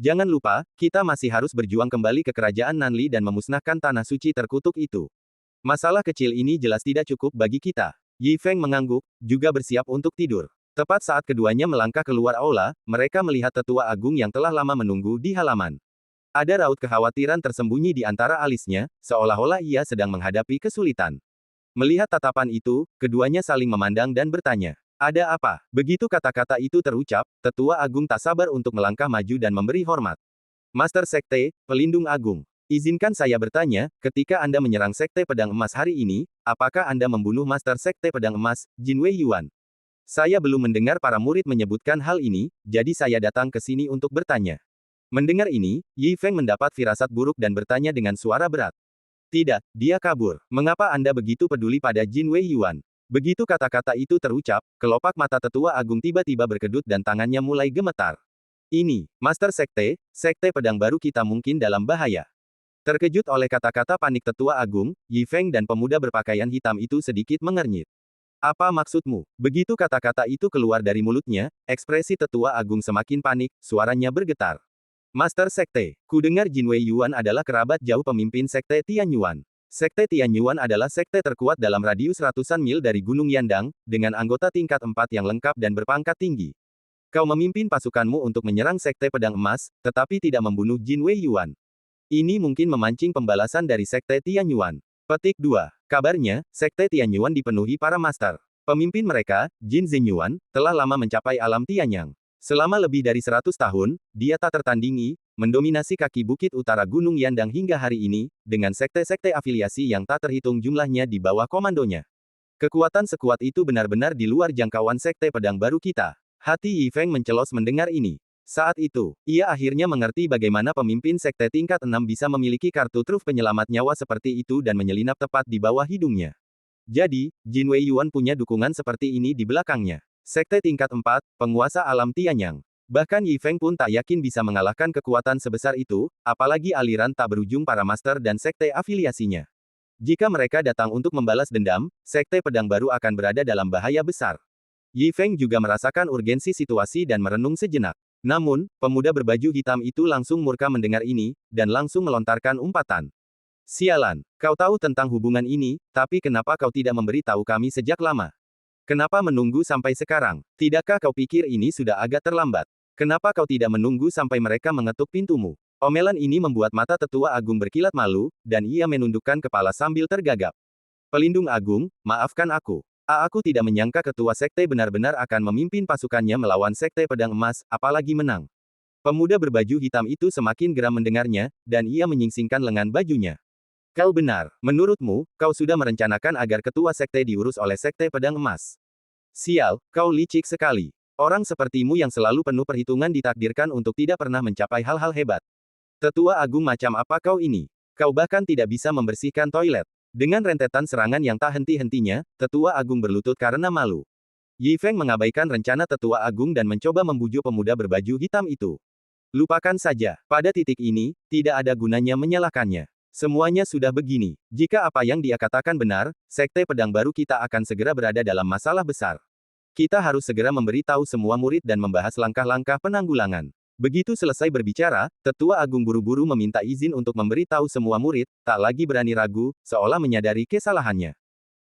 Jangan lupa, kita masih harus berjuang kembali ke kerajaan Nanli dan memusnahkan tanah suci terkutuk itu. Masalah kecil ini jelas tidak cukup bagi kita. Yi Feng mengangguk, juga bersiap untuk tidur. Tepat saat keduanya melangkah keluar aula, mereka melihat tetua agung yang telah lama menunggu di halaman. Ada raut kekhawatiran tersembunyi di antara alisnya, seolah-olah ia sedang menghadapi kesulitan. Melihat tatapan itu, keduanya saling memandang dan bertanya. Ada apa? Begitu kata-kata itu terucap, tetua agung tak sabar untuk melangkah maju dan memberi hormat. Master Sekte, Pelindung Agung. Izinkan saya bertanya, ketika Anda menyerang Sekte Pedang Emas hari ini, apakah Anda membunuh Master Sekte Pedang Emas, Jin Wei Yuan? Saya belum mendengar para murid menyebutkan hal ini, jadi saya datang ke sini untuk bertanya. Mendengar ini, Yi Feng mendapat firasat buruk dan bertanya dengan suara berat. Tidak, dia kabur. Mengapa Anda begitu peduli pada Jin Wei Yuan? Begitu kata-kata itu terucap, kelopak mata tetua agung tiba-tiba berkedut dan tangannya mulai gemetar. Ini, Master Sekte, Sekte Pedang baru kita mungkin dalam bahaya. Terkejut oleh kata-kata panik tetua agung, Yi Feng dan pemuda berpakaian hitam itu sedikit mengernyit. Apa maksudmu? Begitu kata-kata itu keluar dari mulutnya, ekspresi tetua agung semakin panik, suaranya bergetar. Master Sekte, ku dengar Jin Wei Yuan adalah kerabat jauh pemimpin Sekte Tianyuan. Sekte Tianyuan adalah sekte terkuat dalam radius ratusan mil dari Gunung Yandang, dengan anggota tingkat 4 yang lengkap dan berpangkat tinggi. Kau memimpin pasukanmu untuk menyerang Sekte Pedang Emas, tetapi tidak membunuh Jin Wei Yuan. Ini mungkin memancing pembalasan dari Sekte Tianyuan. Petik 2. Kabarnya, Sekte Tianyuan dipenuhi para master. Pemimpin mereka, Jin Zhenyuan, telah lama mencapai alam Tianyang. Selama lebih dari 100 tahun, dia tak tertandingi, mendominasi kaki bukit utara Gunung Yandang hingga hari ini, dengan sekte-sekte afiliasi yang tak terhitung jumlahnya di bawah komandonya. Kekuatan sekuat itu benar-benar di luar jangkauan Sekte Pedang baru kita. Hati Yi Feng mencelos mendengar ini. Saat itu, ia akhirnya mengerti bagaimana pemimpin sekte tingkat 6 bisa memiliki kartu truf penyelamat nyawa seperti itu dan menyelinap tepat di bawah hidungnya. Jadi, Jin Wei Yuan punya dukungan seperti ini di belakangnya. Sekte tingkat 4, penguasa alam Tianyang. Bahkan Yi Feng pun tak yakin bisa mengalahkan kekuatan sebesar itu, apalagi aliran tak berujung para master dan sekte afiliasinya. Jika mereka datang untuk membalas dendam, sekte pedang baru akan berada dalam bahaya besar. Yi Feng juga merasakan urgensi situasi dan merenung sejenak. Namun, pemuda berbaju hitam itu langsung murka mendengar ini, dan langsung melontarkan umpatan. Sialan, kau tahu tentang hubungan ini, tapi kenapa kau tidak memberi tahu kami sejak lama? Kenapa menunggu sampai sekarang? Tidakkah kau pikir ini sudah agak terlambat? Kenapa kau tidak menunggu sampai mereka mengetuk pintumu? Omelan ini membuat mata tetua agung berkilat malu, dan ia menundukkan kepala sambil tergagap. Pelindung Agung, maafkan aku. Aku tidak menyangka ketua sekte benar-benar akan memimpin pasukannya melawan sekte pedang emas, apalagi menang. Pemuda berbaju hitam itu semakin geram mendengarnya, dan ia menyingsingkan lengan bajunya. Kau benar, menurutmu, kau sudah merencanakan agar ketua sekte diurus oleh sekte pedang emas. Sial, kau licik sekali. Orang sepertimu yang selalu penuh perhitungan ditakdirkan untuk tidak pernah mencapai hal-hal hebat. Tetua agung macam apa kau ini? Kau bahkan tidak bisa membersihkan toilet. Dengan rentetan serangan yang tak henti-hentinya, tetua agung berlutut karena malu. Yi Feng mengabaikan rencana tetua agung dan mencoba membujuk pemuda berbaju hitam itu. Lupakan saja, pada titik ini, tidak ada gunanya menyalahkannya. Semuanya sudah begini. Jika apa yang dia katakan benar, sekte pedang baru kita akan segera berada dalam masalah besar. Kita harus segera memberitahu semua murid dan membahas langkah-langkah penanggulangan. Begitu selesai berbicara, tetua agung buru-buru meminta izin untuk memberitahu semua murid, tak lagi berani ragu, seolah menyadari kesalahannya.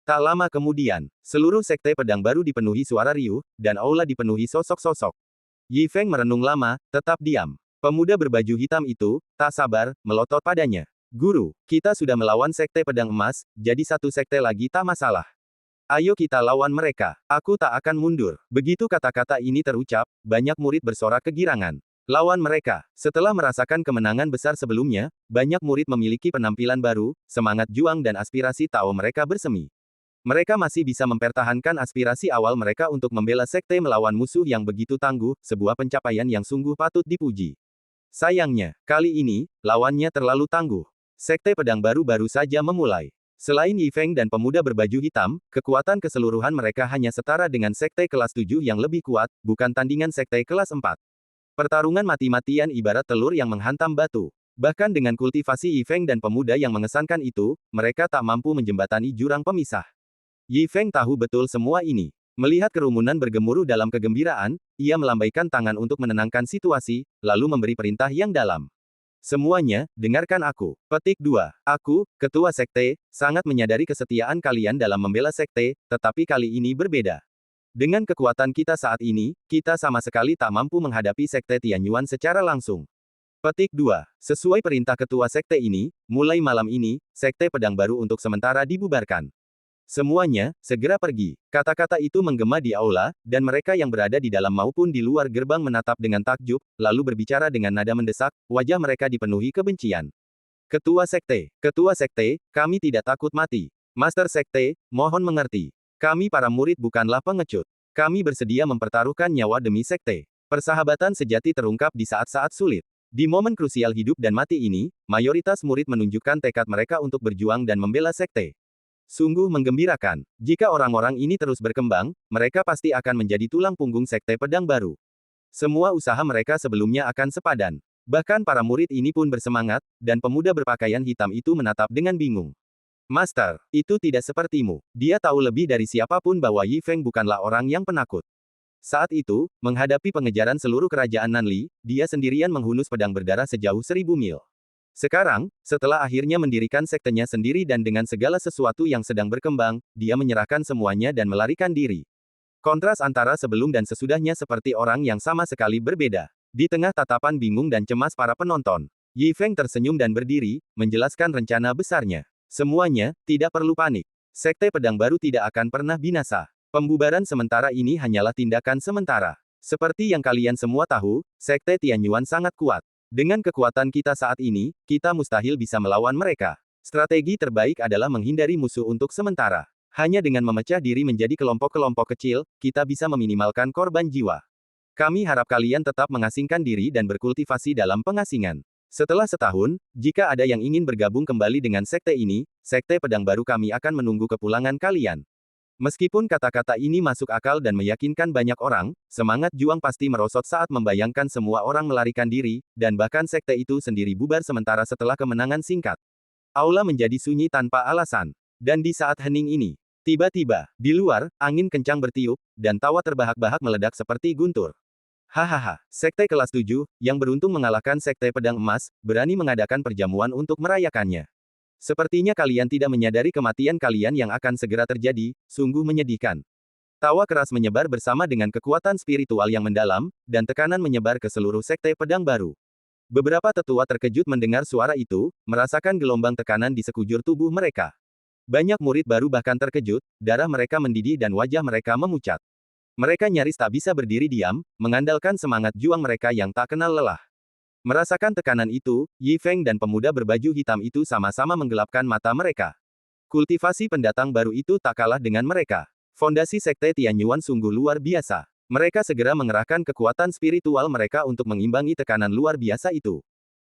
Tak lama kemudian, seluruh sekte pedang baru dipenuhi suara riuh, dan aula dipenuhi sosok-sosok. Yi Feng merenung lama, tetap diam. Pemuda berbaju hitam itu, tak sabar, melotot padanya. Guru, kita sudah melawan sekte pedang emas, jadi satu sekte lagi tak masalah. Ayo kita lawan mereka. Aku tak akan mundur. Begitu kata-kata ini terucap, banyak murid bersorak kegirangan. Lawan mereka. Setelah merasakan kemenangan besar sebelumnya, banyak murid memiliki penampilan baru, semangat juang dan aspirasi Tao mereka bersemi. Mereka masih bisa mempertahankan aspirasi awal mereka untuk membela sekte melawan musuh yang begitu tangguh, sebuah pencapaian yang sungguh patut dipuji. Sayangnya, kali ini, lawannya terlalu tangguh. Sekte pedang baru saja memulai. Selain Yi Feng dan pemuda berbaju hitam, kekuatan keseluruhan mereka hanya setara dengan sekte kelas 7 yang lebih kuat, bukan tandingan sekte kelas 4. Pertarungan mati-matian ibarat telur yang menghantam batu. Bahkan dengan kultivasi Yi Feng dan pemuda yang mengesankan itu, mereka tak mampu menjembatani jurang pemisah. Yi Feng tahu betul semua ini. Melihat kerumunan bergemuruh dalam kegembiraan, ia melambaikan tangan untuk menenangkan situasi, lalu memberi perintah yang dalam. Semuanya, dengarkan aku. Petik 2. Aku, ketua sekte, sangat menyadari kesetiaan kalian dalam membela sekte, tetapi kali ini berbeda. Dengan kekuatan kita saat ini, kita sama sekali tak mampu menghadapi sekte Tianyuan secara langsung. Petik 2. Sesuai perintah ketua sekte ini, mulai malam ini, sekte pedang baru untuk sementara dibubarkan. Semuanya, segera pergi. Kata-kata itu menggema di aula, dan mereka yang berada di dalam maupun di luar gerbang menatap dengan takjub, lalu berbicara dengan nada mendesak, wajah mereka dipenuhi kebencian. Ketua sekte, kami tidak takut mati. Master sekte, mohon mengerti. Kami para murid bukanlah pengecut. Kami bersedia mempertaruhkan nyawa demi sekte. Persahabatan sejati terungkap di saat-saat sulit. Di momen krusial hidup dan mati ini, mayoritas murid menunjukkan tekad mereka untuk berjuang dan membela sekte. Sungguh menggembirakan. Jika orang-orang ini terus berkembang, mereka pasti akan menjadi tulang punggung sekte pedang baru. Semua usaha mereka sebelumnya akan sepadan. Bahkan para murid ini pun bersemangat, dan pemuda berpakaian hitam itu menatap dengan bingung. Master, itu tidak sepertimu. Dia tahu lebih dari siapapun bahwa Yi Feng bukanlah orang yang penakut. Saat itu, menghadapi pengejaran seluruh kerajaan Nanli, dia sendirian menghunus pedang berdarah sejauh 1000 mil. Sekarang, setelah akhirnya mendirikan sektenya sendiri dan dengan segala sesuatu yang sedang berkembang, dia menyerahkan semuanya dan melarikan diri. Kontras antara sebelum dan sesudahnya seperti orang yang sama sekali berbeda. Di tengah tatapan bingung dan cemas para penonton, Yi Feng tersenyum dan berdiri, menjelaskan rencana besarnya. Semuanya, tidak perlu panik. Sekte pedang baru tidak akan pernah binasa. Pembubaran sementara ini hanyalah tindakan sementara. Seperti yang kalian semua tahu, sekte Tianyuan sangat kuat. Dengan kekuatan kita saat ini, kita mustahil bisa melawan mereka. Strategi terbaik adalah menghindari musuh untuk sementara. Hanya dengan memecah diri menjadi kelompok-kelompok kecil, kita bisa meminimalkan korban jiwa. Kami harap kalian tetap mengasingkan diri dan berkultivasi dalam pengasingan. Setelah setahun, jika ada yang ingin bergabung kembali dengan sekte ini, sekte pedang baru kami akan menunggu kepulangan kalian. Meskipun kata-kata ini masuk akal dan meyakinkan banyak orang, semangat juang pasti merosot saat membayangkan semua orang melarikan diri, dan bahkan sekte itu sendiri bubar sementara setelah kemenangan singkat. Aula menjadi sunyi tanpa alasan. Dan di saat hening ini, tiba-tiba, di luar, angin kencang bertiup, dan tawa terbahak-bahak meledak seperti guntur. Hahaha, sekte kelas 7, yang beruntung mengalahkan sekte pedang emas, berani mengadakan perjamuan untuk merayakannya. Sepertinya kalian tidak menyadari kematian kalian yang akan segera terjadi, sungguh menyedihkan. Tawa keras menyebar bersama dengan kekuatan spiritual yang mendalam, dan tekanan menyebar ke seluruh sekte pedang baru. Beberapa tetua terkejut mendengar suara itu, merasakan gelombang tekanan di sekujur tubuh mereka. Banyak murid baru bahkan terkejut, darah mereka mendidih dan wajah mereka memucat. Mereka nyaris tak bisa berdiri diam, mengandalkan semangat juang mereka yang tak kenal lelah. Merasakan tekanan itu, Yi Feng dan pemuda berbaju hitam itu sama-sama menggelapkan mata mereka. Kultivasi pendatang baru itu tak kalah dengan mereka. Fondasi sekte Tianyuan sungguh luar biasa. Mereka segera mengerahkan kekuatan spiritual mereka untuk mengimbangi tekanan luar biasa itu.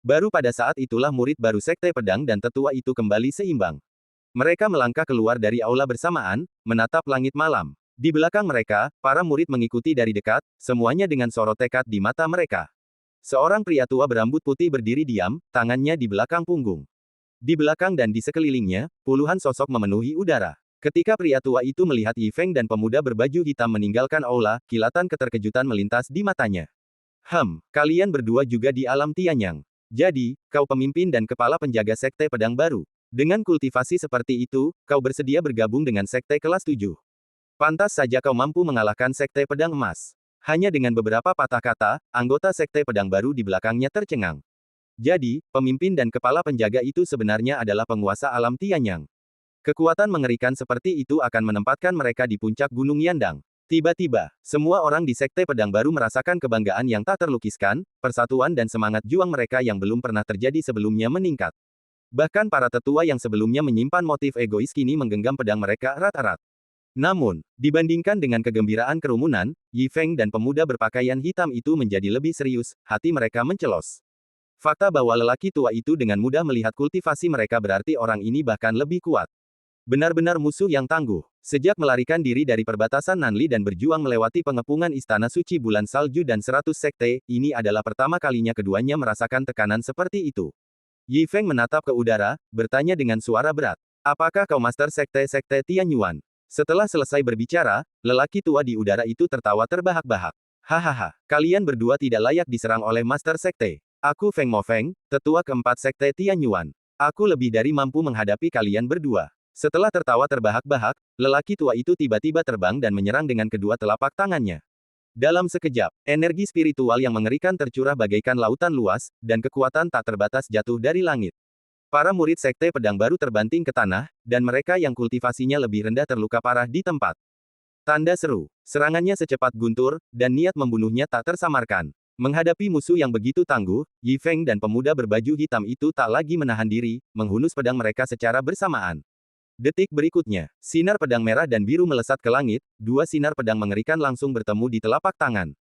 Baru pada saat itulah murid baru sekte pedang dan tetua itu kembali seimbang. Mereka melangkah keluar dari aula bersamaan, menatap langit malam. Di belakang mereka, para murid mengikuti dari dekat, semuanya dengan sorot tekad di mata mereka. Seorang pria tua berambut putih berdiri diam, tangannya di belakang punggung. Di belakang dan di sekelilingnya, puluhan sosok memenuhi udara. Ketika pria tua itu melihat Yi Feng dan pemuda berbaju hitam meninggalkan aula, kilatan keterkejutan melintas di matanya. Kalian berdua juga di alam Tianyang. Jadi, kau pemimpin dan kepala penjaga sekte pedang baru. Dengan kultivasi seperti itu, kau bersedia bergabung dengan sekte kelas 7. Pantas saja kau mampu mengalahkan sekte pedang emas. Hanya dengan beberapa patah kata, anggota sekte pedang baru di belakangnya tercengang. Jadi, pemimpin dan kepala penjaga itu sebenarnya adalah penguasa alam Tianyang. Kekuatan mengerikan seperti itu akan menempatkan mereka di puncak Gunung Yandang. Tiba-tiba, semua orang di sekte pedang baru merasakan kebanggaan yang tak terlukiskan, persatuan dan semangat juang mereka yang belum pernah terjadi sebelumnya meningkat. Bahkan para tetua yang sebelumnya menyimpan motif egois kini menggenggam pedang mereka erat-erat. Namun, dibandingkan dengan kegembiraan kerumunan, Yi Feng dan pemuda berpakaian hitam itu menjadi lebih serius, hati mereka mencelos. Fakta bahwa lelaki tua itu dengan mudah melihat kultivasi mereka berarti orang ini bahkan lebih kuat. Benar-benar musuh yang tangguh. Sejak melarikan diri dari perbatasan Nanli dan berjuang melewati pengepungan Istana Suci Bulan Salju dan 100 sekte, ini adalah pertama kalinya keduanya merasakan tekanan seperti itu. Yi Feng menatap ke udara, bertanya dengan suara berat. Apakah kau Master Sekte-Sekte Tianyuan? Setelah selesai berbicara, lelaki tua di udara itu tertawa terbahak-bahak. Hahaha, kalian berdua tidak layak diserang oleh Master Sekte. Aku Feng Mofeng, tetua keempat Sekte Tianyuan. Aku lebih dari mampu menghadapi kalian berdua. Setelah tertawa terbahak-bahak, lelaki tua itu tiba-tiba terbang dan menyerang dengan kedua telapak tangannya. Dalam sekejap, energi spiritual yang mengerikan tercurah bagaikan lautan luas, dan kekuatan tak terbatas jatuh dari langit. Para murid Sekte Pedang Baru terbanting ke tanah, dan mereka yang kultivasinya lebih rendah terluka parah di tempat. Tanda seru. Serangannya secepat guntur, dan niat membunuhnya tak tersamarkan. Menghadapi musuh yang begitu tangguh, Yi Feng dan pemuda berbaju hitam itu tak lagi menahan diri, menghunus pedang mereka secara bersamaan. Detik berikutnya, sinar pedang merah dan biru melesat ke langit, dua sinar pedang mengerikan langsung bertemu di telapak tangan.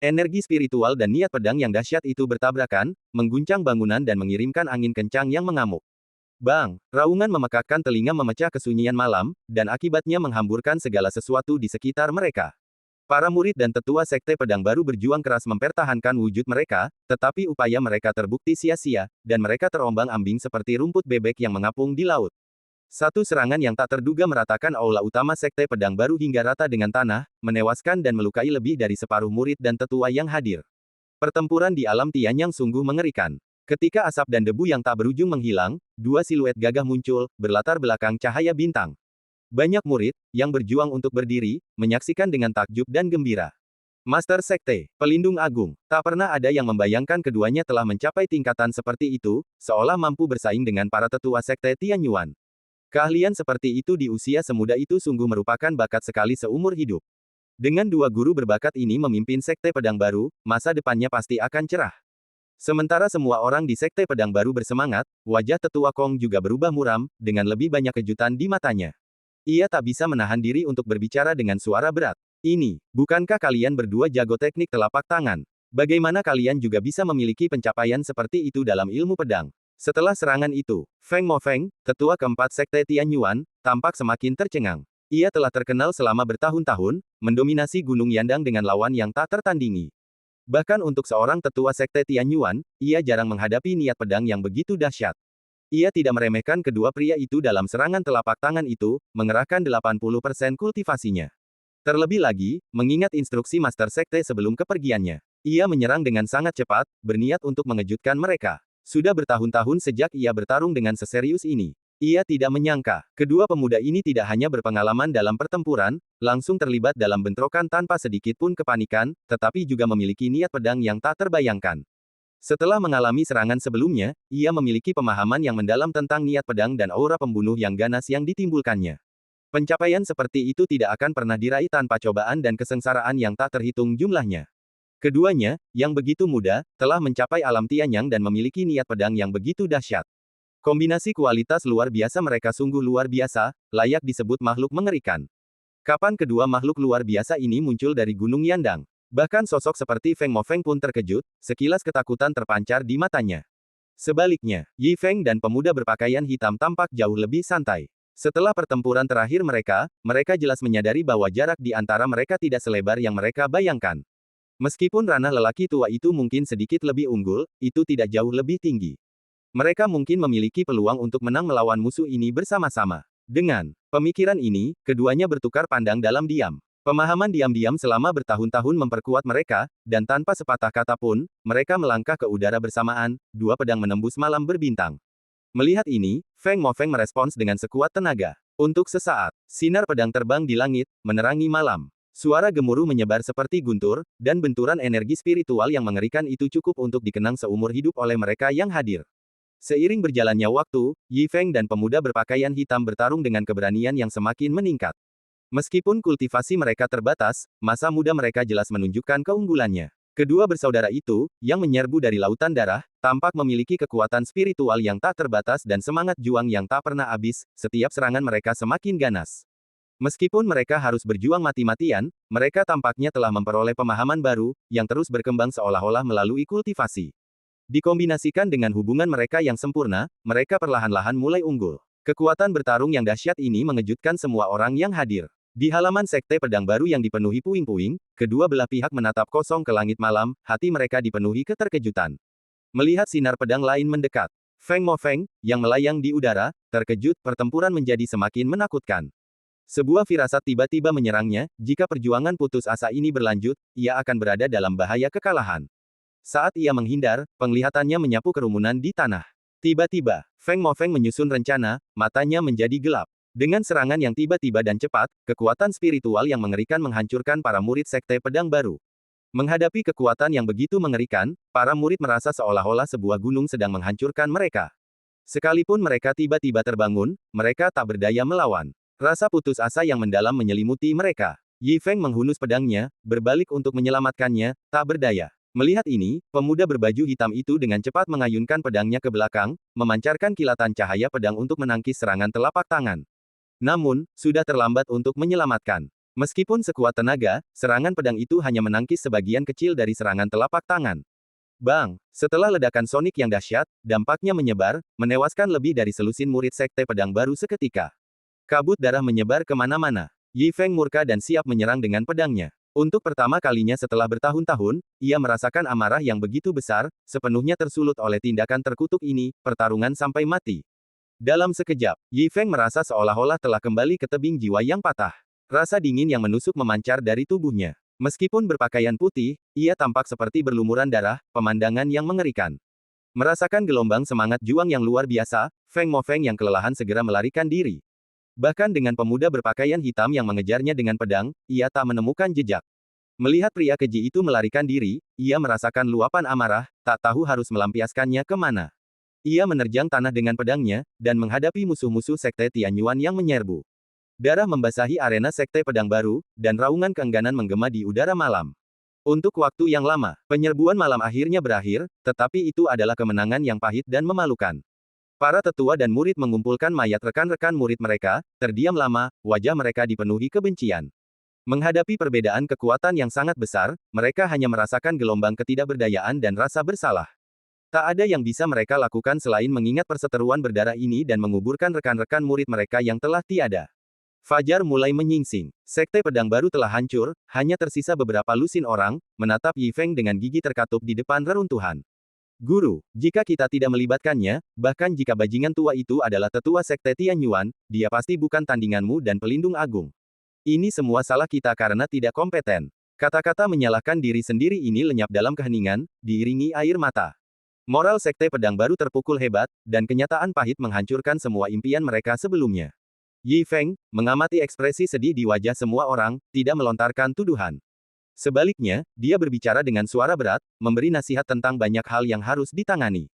Energi spiritual dan niat pedang yang dahsyat itu bertabrakan, mengguncang bangunan dan mengirimkan angin kencang yang mengamuk. Bang! Raungan memekakkan telinga memecah kesunyian malam, dan akibatnya menghamburkan segala sesuatu di sekitar mereka. Para murid dan tetua Sekte Pedang Baru berjuang keras mempertahankan wujud mereka, tetapi upaya mereka terbukti sia-sia, dan mereka terombang-ambing seperti rumput bebek yang mengapung di laut. Satu serangan yang tak terduga meratakan aula utama Sekte Pedang Baru hingga rata dengan tanah, menewaskan dan melukai lebih dari separuh murid dan tetua yang hadir. Pertempuran di alam Tianyang sungguh mengerikan. Ketika asap dan debu yang tak berujung menghilang, dua siluet gagah muncul, berlatar belakang cahaya bintang. Banyak murid, yang berjuang untuk berdiri, menyaksikan dengan takjub dan gembira. Master Sekte, Pelindung Agung, tak pernah ada yang membayangkan keduanya telah mencapai tingkatan seperti itu, seolah mampu bersaing dengan para tetua Sekte Tianyuan. Keahlian seperti itu di usia semuda itu sungguh merupakan bakat sekali seumur hidup. Dengan dua guru berbakat ini memimpin Sekte Pedang Baru, masa depannya pasti akan cerah. Sementara semua orang di Sekte Pedang Baru bersemangat, wajah tetua Kong juga berubah muram, dengan lebih banyak kejutan di matanya. Ia tak bisa menahan diri untuk berbicara dengan suara berat. Ini, bukankah kalian berdua jago teknik telapak tangan? Bagaimana kalian juga bisa memiliki pencapaian seperti itu dalam ilmu pedang? Setelah serangan itu, Feng Mofeng, tetua keempat Sekte Tianyuan, tampak semakin tercengang. Ia telah terkenal selama bertahun-tahun, mendominasi Gunung Yandang dengan lawan yang tak tertandingi. Bahkan untuk seorang tetua Sekte Tianyuan, ia jarang menghadapi niat pedang yang begitu dahsyat. Ia tidak meremehkan kedua pria itu dalam serangan telapak tangan itu, mengerahkan 80% kultivasinya. Terlebih lagi, mengingat instruksi Master Sekte sebelum kepergiannya. Ia menyerang dengan sangat cepat, berniat untuk mengejutkan mereka. Sudah bertahun-tahun sejak ia bertarung dengan seserius ini. Ia tidak menyangka, kedua pemuda ini tidak hanya berpengalaman dalam pertempuran, langsung terlibat dalam bentrokan tanpa sedikit pun kepanikan, tetapi juga memiliki niat pedang yang tak terbayangkan. Setelah mengalami serangan sebelumnya, ia memiliki pemahaman yang mendalam tentang niat pedang dan aura pembunuh yang ganas yang ditimbulkannya. Pencapaian seperti itu tidak akan pernah diraih tanpa cobaan dan kesengsaraan yang tak terhitung jumlahnya. Keduanya, yang begitu muda, telah mencapai alam Tianyang dan memiliki niat pedang yang begitu dahsyat. Kombinasi kualitas luar biasa mereka sungguh luar biasa, layak disebut makhluk mengerikan. Kapan kedua makhluk luar biasa ini muncul dari Gunung Yandang? Bahkan sosok seperti Feng Mofeng pun terkejut, sekilas ketakutan terpancar di matanya. Sebaliknya, Yi Feng dan pemuda berpakaian hitam tampak jauh lebih santai. Setelah pertempuran terakhir mereka jelas menyadari bahwa jarak di antara mereka tidak selebar yang mereka bayangkan. Meskipun ranah lelaki tua itu mungkin sedikit lebih unggul, itu tidak jauh lebih tinggi. Mereka mungkin memiliki peluang untuk menang melawan musuh ini bersama-sama. Dengan pemikiran ini, keduanya bertukar pandang dalam diam. Pemahaman diam-diam selama bertahun-tahun memperkuat mereka, dan tanpa sepatah kata pun, mereka melangkah ke udara bersamaan, dua pedang menembus malam berbintang. Melihat ini, Feng Mofeng merespons dengan sekuat tenaga. Untuk sesaat, sinar pedang terbang di langit, menerangi malam. Suara gemuruh menyebar seperti guntur, dan benturan energi spiritual yang mengerikan itu cukup untuk dikenang seumur hidup oleh mereka yang hadir. Seiring berjalannya waktu, Yi Feng dan pemuda berpakaian hitam bertarung dengan keberanian yang semakin meningkat. Meskipun kultivasi mereka terbatas, masa muda mereka jelas menunjukkan keunggulannya. Kedua bersaudara itu, yang menyerbu dari lautan darah, tampak memiliki kekuatan spiritual yang tak terbatas dan semangat juang yang tak pernah habis, setiap serangan mereka semakin ganas. Meskipun mereka harus berjuang mati-matian, mereka tampaknya telah memperoleh pemahaman baru, yang terus berkembang seolah-olah melalui kultivasi. Dikombinasikan dengan hubungan mereka yang sempurna, mereka perlahan-lahan mulai unggul. Kekuatan bertarung yang dahsyat ini mengejutkan semua orang yang hadir. Di halaman Sekte Pedang Baru yang dipenuhi puing-puing, kedua belah pihak menatap kosong ke langit malam, hati mereka dipenuhi keterkejutan. Melihat sinar pedang lain mendekat, Feng Mofeng, yang melayang di udara, terkejut, pertempuran menjadi semakin menakutkan. Sebuah firasat tiba-tiba menyerangnya, jika perjuangan putus asa ini berlanjut, ia akan berada dalam bahaya kekalahan. Saat ia menghindar, penglihatannya menyapu kerumunan di tanah. Tiba-tiba, Feng Mofeng menyusun rencana, matanya menjadi gelap. Dengan serangan yang tiba-tiba dan cepat, kekuatan spiritual yang mengerikan menghancurkan para murid Sekte Pedang Baru. Menghadapi kekuatan yang begitu mengerikan, para murid merasa seolah-olah sebuah gunung sedang menghancurkan mereka. Sekalipun mereka tiba-tiba terbangun, mereka tak berdaya melawan. Rasa putus asa yang mendalam menyelimuti mereka. Yi Feng menghunus pedangnya, berbalik untuk menyelamatkannya, tak berdaya. Melihat ini, pemuda berbaju hitam itu dengan cepat mengayunkan pedangnya ke belakang, memancarkan kilatan cahaya pedang untuk menangkis serangan telapak tangan. Namun, sudah terlambat untuk menyelamatkan. Meskipun sekuat tenaga, serangan pedang itu hanya menangkis sebagian kecil dari serangan telapak tangan. Bang! Setelah ledakan sonik yang dahsyat, dampaknya menyebar, menewaskan lebih dari selusin murid Sekte Pedang Baru seketika. Kabut darah menyebar kemana-mana. Yi Feng murka dan siap menyerang dengan pedangnya. Untuk pertama kalinya setelah bertahun-tahun, ia merasakan amarah yang begitu besar, sepenuhnya tersulut oleh tindakan terkutuk ini, pertarungan sampai mati. Dalam sekejap, Yi Feng merasa seolah-olah telah kembali ke tebing jiwa yang patah. Rasa dingin yang menusuk memancar dari tubuhnya. Meskipun berpakaian putih, ia tampak seperti berlumuran darah, pemandangan yang mengerikan. Merasakan gelombang semangat juang yang luar biasa, Feng Mofeng yang kelelahan segera melarikan diri. Bahkan dengan pemuda berpakaian hitam yang mengejarnya dengan pedang, ia tak menemukan jejak. Melihat pria keji itu melarikan diri, ia merasakan luapan amarah, tak tahu harus melampiaskannya kemana. Ia menerjang tanah dengan pedangnya, dan menghadapi musuh-musuh Sekte Tianyuan yang menyerbu. Darah membasahi arena Sekte Pedang Baru, dan raungan keengganan menggema di udara malam. Untuk waktu yang lama, penyerbuan malam akhirnya berakhir, tetapi itu adalah kemenangan yang pahit dan memalukan. Para tetua dan murid mengumpulkan mayat rekan-rekan murid mereka, terdiam lama, wajah mereka dipenuhi kebencian. Menghadapi perbedaan kekuatan yang sangat besar, mereka hanya merasakan gelombang ketidakberdayaan dan rasa bersalah. Tak ada yang bisa mereka lakukan selain mengingat perseteruan berdarah ini dan menguburkan rekan-rekan murid mereka yang telah tiada. Fajar mulai menyingsing. Sekte Pedang Baru telah hancur, hanya tersisa beberapa lusin orang, menatap Yi Feng dengan gigi terkatup di depan reruntuhan. Guru, jika kita tidak melibatkannya, bahkan jika bajingan tua itu adalah tetua Sekte Tianyuan, dia pasti bukan tandinganmu dan pelindung agung. Ini semua salah kita karena tidak kompeten. Kata-kata menyalahkan diri sendiri ini lenyap dalam keheningan, diiringi air mata. Moral Sekte Pedang Baru terpukul hebat, dan kenyataan pahit menghancurkan semua impian mereka sebelumnya. Yi Feng, mengamati ekspresi sedih di wajah semua orang, tidak melontarkan tuduhan. Sebaliknya, dia berbicara dengan suara berat, memberi nasihat tentang banyak hal yang harus ditangani.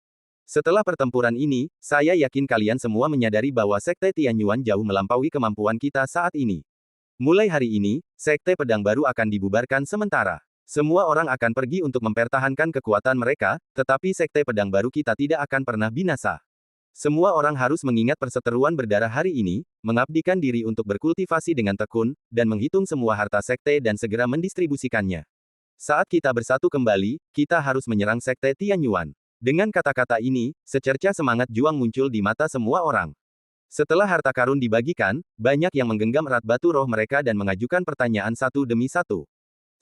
Setelah pertempuran ini, saya yakin kalian semua menyadari bahwa Sekte Tianyuan jauh melampaui kemampuan kita saat ini. Mulai hari ini, Sekte Pedang Baru akan dibubarkan sementara. Semua orang akan pergi untuk mempertahankan kekuatan mereka, tetapi Sekte Pedang Baru kita tidak akan pernah binasa. Semua orang harus mengingat perseteruan berdarah hari ini, mengabdikan diri untuk berkultivasi dengan tekun, dan menghitung semua harta sekte dan segera mendistribusikannya. Saat kita bersatu kembali, kita harus menyerang Sekte Tianyuan. Dengan kata-kata ini, secercah semangat juang muncul di mata semua orang. Setelah harta karun dibagikan, banyak yang menggenggam erat batu roh mereka dan mengajukan pertanyaan satu demi satu.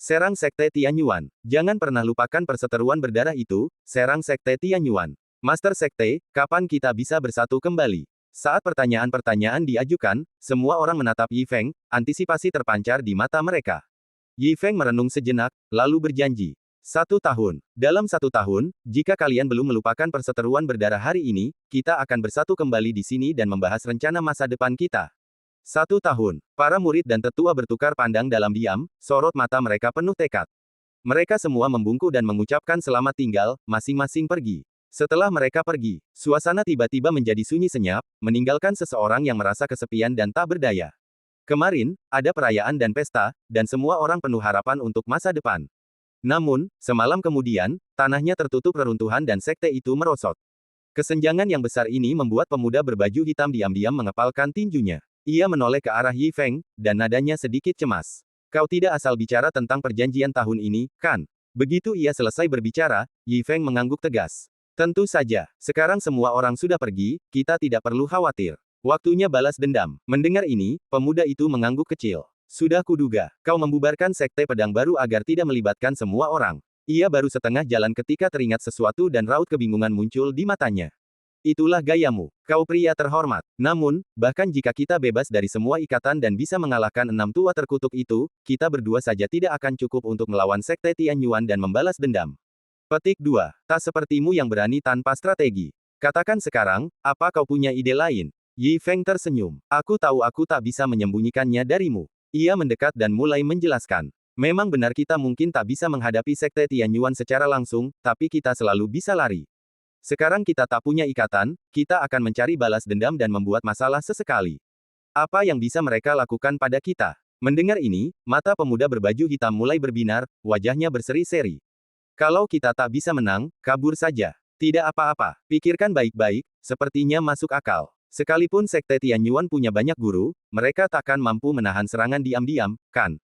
Serang Sekte Tianyuan. Jangan pernah lupakan perseteruan berdarah itu, serang Sekte Tianyuan. Master Sekte, kapan kita bisa bersatu kembali? Saat pertanyaan-pertanyaan diajukan, semua orang menatap Yi Feng, antisipasi terpancar di mata mereka. Yi Feng merenung sejenak, lalu berjanji. 1 tahun. Dalam 1 tahun, jika kalian belum melupakan perseteruan berdarah hari ini, kita akan bersatu kembali di sini dan membahas rencana masa depan kita. 1 tahun. Para murid dan tetua bertukar pandang dalam diam, sorot mata mereka penuh tekad. Mereka semua membungkuk dan mengucapkan selamat tinggal, masing-masing pergi. Setelah mereka pergi, suasana tiba-tiba menjadi sunyi senyap, meninggalkan seseorang yang merasa kesepian dan tak berdaya. Kemarin, ada perayaan dan pesta, dan semua orang penuh harapan untuk masa depan. Namun, semalam kemudian, tanahnya tertutup reruntuhan dan sekte itu merosot. Kesenjangan yang besar ini membuat pemuda berbaju hitam diam-diam mengepalkan tinjunya. Ia menoleh ke arah Yi Feng, dan nadanya sedikit cemas. Kau tidak asal bicara tentang perjanjian tahun ini, kan? Begitu ia selesai berbicara, Yi Feng mengangguk tegas. Tentu saja, sekarang semua orang sudah pergi, kita tidak perlu khawatir. Waktunya balas dendam. Mendengar ini, pemuda itu mengangguk kecil. Sudah kuduga, kau membubarkan sekte pedang baru agar tidak melibatkan semua orang. Ia baru setengah jalan ketika teringat sesuatu dan raut kebingungan muncul di matanya. Itulah gayamu, kau pria terhormat. Namun, bahkan jika kita bebas dari semua ikatan dan bisa mengalahkan 6 tua terkutuk itu, kita berdua saja tidak akan cukup untuk melawan sekte Tianyuan dan membalas dendam. Petik 2. Tak sepertimu yang berani tanpa strategi. Katakan sekarang, apa kau punya ide lain? Yi Feng tersenyum. Aku tahu aku tak bisa menyembunyikannya darimu. Ia mendekat dan mulai menjelaskan. Memang benar kita mungkin tak bisa menghadapi sekte Tianyuan secara langsung, tapi kita selalu bisa lari. Sekarang kita tak punya ikatan, kita akan mencari balas dendam dan membuat masalah sesekali. Apa yang bisa mereka lakukan pada kita? Mendengar ini, mata pemuda berbaju hitam mulai berbinar, wajahnya berseri-seri. Kalau kita tak bisa menang, kabur saja. Tidak apa-apa, pikirkan baik-baik, sepertinya masuk akal. Sekalipun sekte Tianyuan punya banyak guru, mereka takkan mampu menahan serangan diam-diam, kan?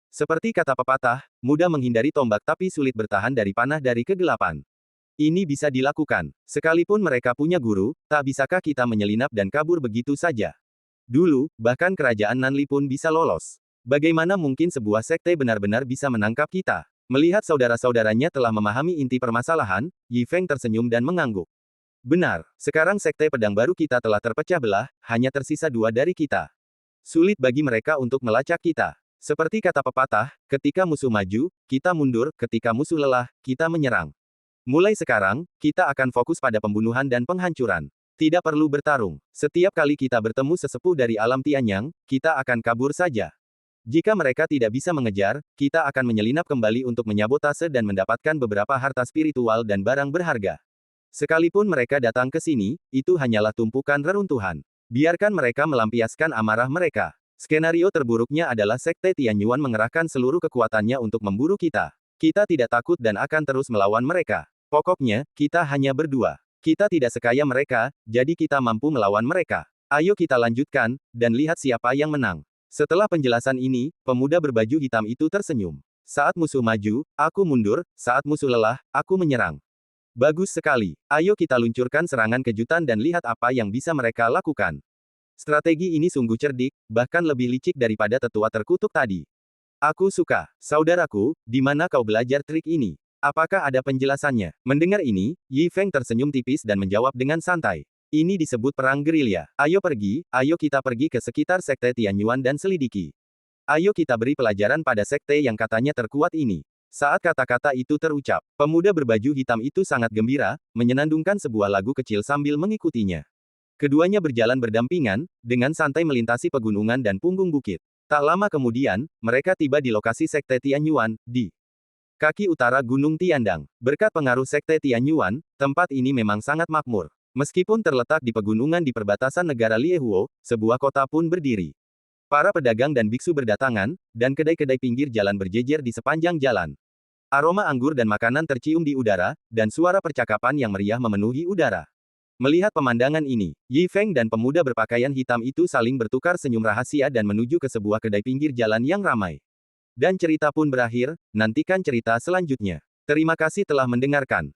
Seperti kata pepatah, mudah menghindari tombak tapi sulit bertahan dari panah dari kegelapan. Ini bisa dilakukan. Sekalipun mereka punya guru, tak bisakah kita menyelinap dan kabur begitu saja? Dulu, bahkan kerajaan Nanli pun bisa lolos. Bagaimana mungkin sebuah sekte benar-benar bisa menangkap kita? Melihat saudara-saudaranya telah memahami inti permasalahan, Yi Feng tersenyum dan mengangguk. Benar, sekarang sekte pedang baru kita telah terpecah belah, hanya tersisa 2 dari kita. Sulit bagi mereka untuk melacak kita. Seperti kata pepatah, ketika musuh maju, kita mundur, ketika musuh lelah, kita menyerang. Mulai sekarang, kita akan fokus pada pembunuhan dan penghancuran. Tidak perlu bertarung. Setiap kali kita bertemu sesepuh dari alam Tianyang, kita akan kabur saja. Jika mereka tidak bisa mengejar, kita akan menyelinap kembali untuk menyabotase dan mendapatkan beberapa harta spiritual dan barang berharga. Sekalipun mereka datang ke sini, itu hanyalah tumpukan reruntuhan. Biarkan mereka melampiaskan amarah mereka. Skenario terburuknya adalah sekte Tianyuan mengerahkan seluruh kekuatannya untuk memburu kita. Kita tidak takut dan akan terus melawan mereka. Pokoknya, kita hanya berdua. Kita tidak sekaya mereka, jadi kita mampu melawan mereka. Ayo kita lanjutkan, dan lihat siapa yang menang. Setelah penjelasan ini, pemuda berbaju hitam itu tersenyum. Saat musuh maju, aku mundur, saat musuh lelah, aku menyerang. Bagus sekali. Ayo kita luncurkan serangan kejutan dan lihat apa yang bisa mereka lakukan. Strategi ini sungguh cerdik, bahkan lebih licik daripada tetua terkutuk tadi. Aku suka. Saudaraku, di mana kau belajar trik ini? Apakah ada penjelasannya? Mendengar ini, Yi Feng tersenyum tipis dan menjawab dengan santai. Ini disebut perang gerilya. Ayo kita pergi ke sekitar sekte Tianyuan dan selidiki. Ayo kita beri pelajaran pada sekte yang katanya terkuat ini. Saat kata-kata itu terucap, pemuda berbaju hitam itu sangat gembira, menyenandungkan sebuah lagu kecil sambil mengikutinya. Keduanya berjalan berdampingan, dengan santai melintasi pegunungan dan punggung bukit. Tak lama kemudian, mereka tiba di lokasi sekte Tianyuan, di kaki utara Gunung Tiandang. Berkat pengaruh sekte Tianyuan, tempat ini memang sangat makmur. Meskipun terletak di pegunungan di perbatasan negara Liehuo, sebuah kota pun berdiri. Para pedagang dan biksu berdatangan, dan kedai-kedai pinggir jalan berjejer di sepanjang jalan. Aroma anggur dan makanan tercium di udara, dan suara percakapan yang meriah memenuhi udara. Melihat pemandangan ini, Yi Feng dan pemuda berpakaian hitam itu saling bertukar senyum rahasia dan menuju ke sebuah kedai pinggir jalan yang ramai. Dan cerita pun berakhir, nantikan cerita selanjutnya. Terima kasih telah mendengarkan.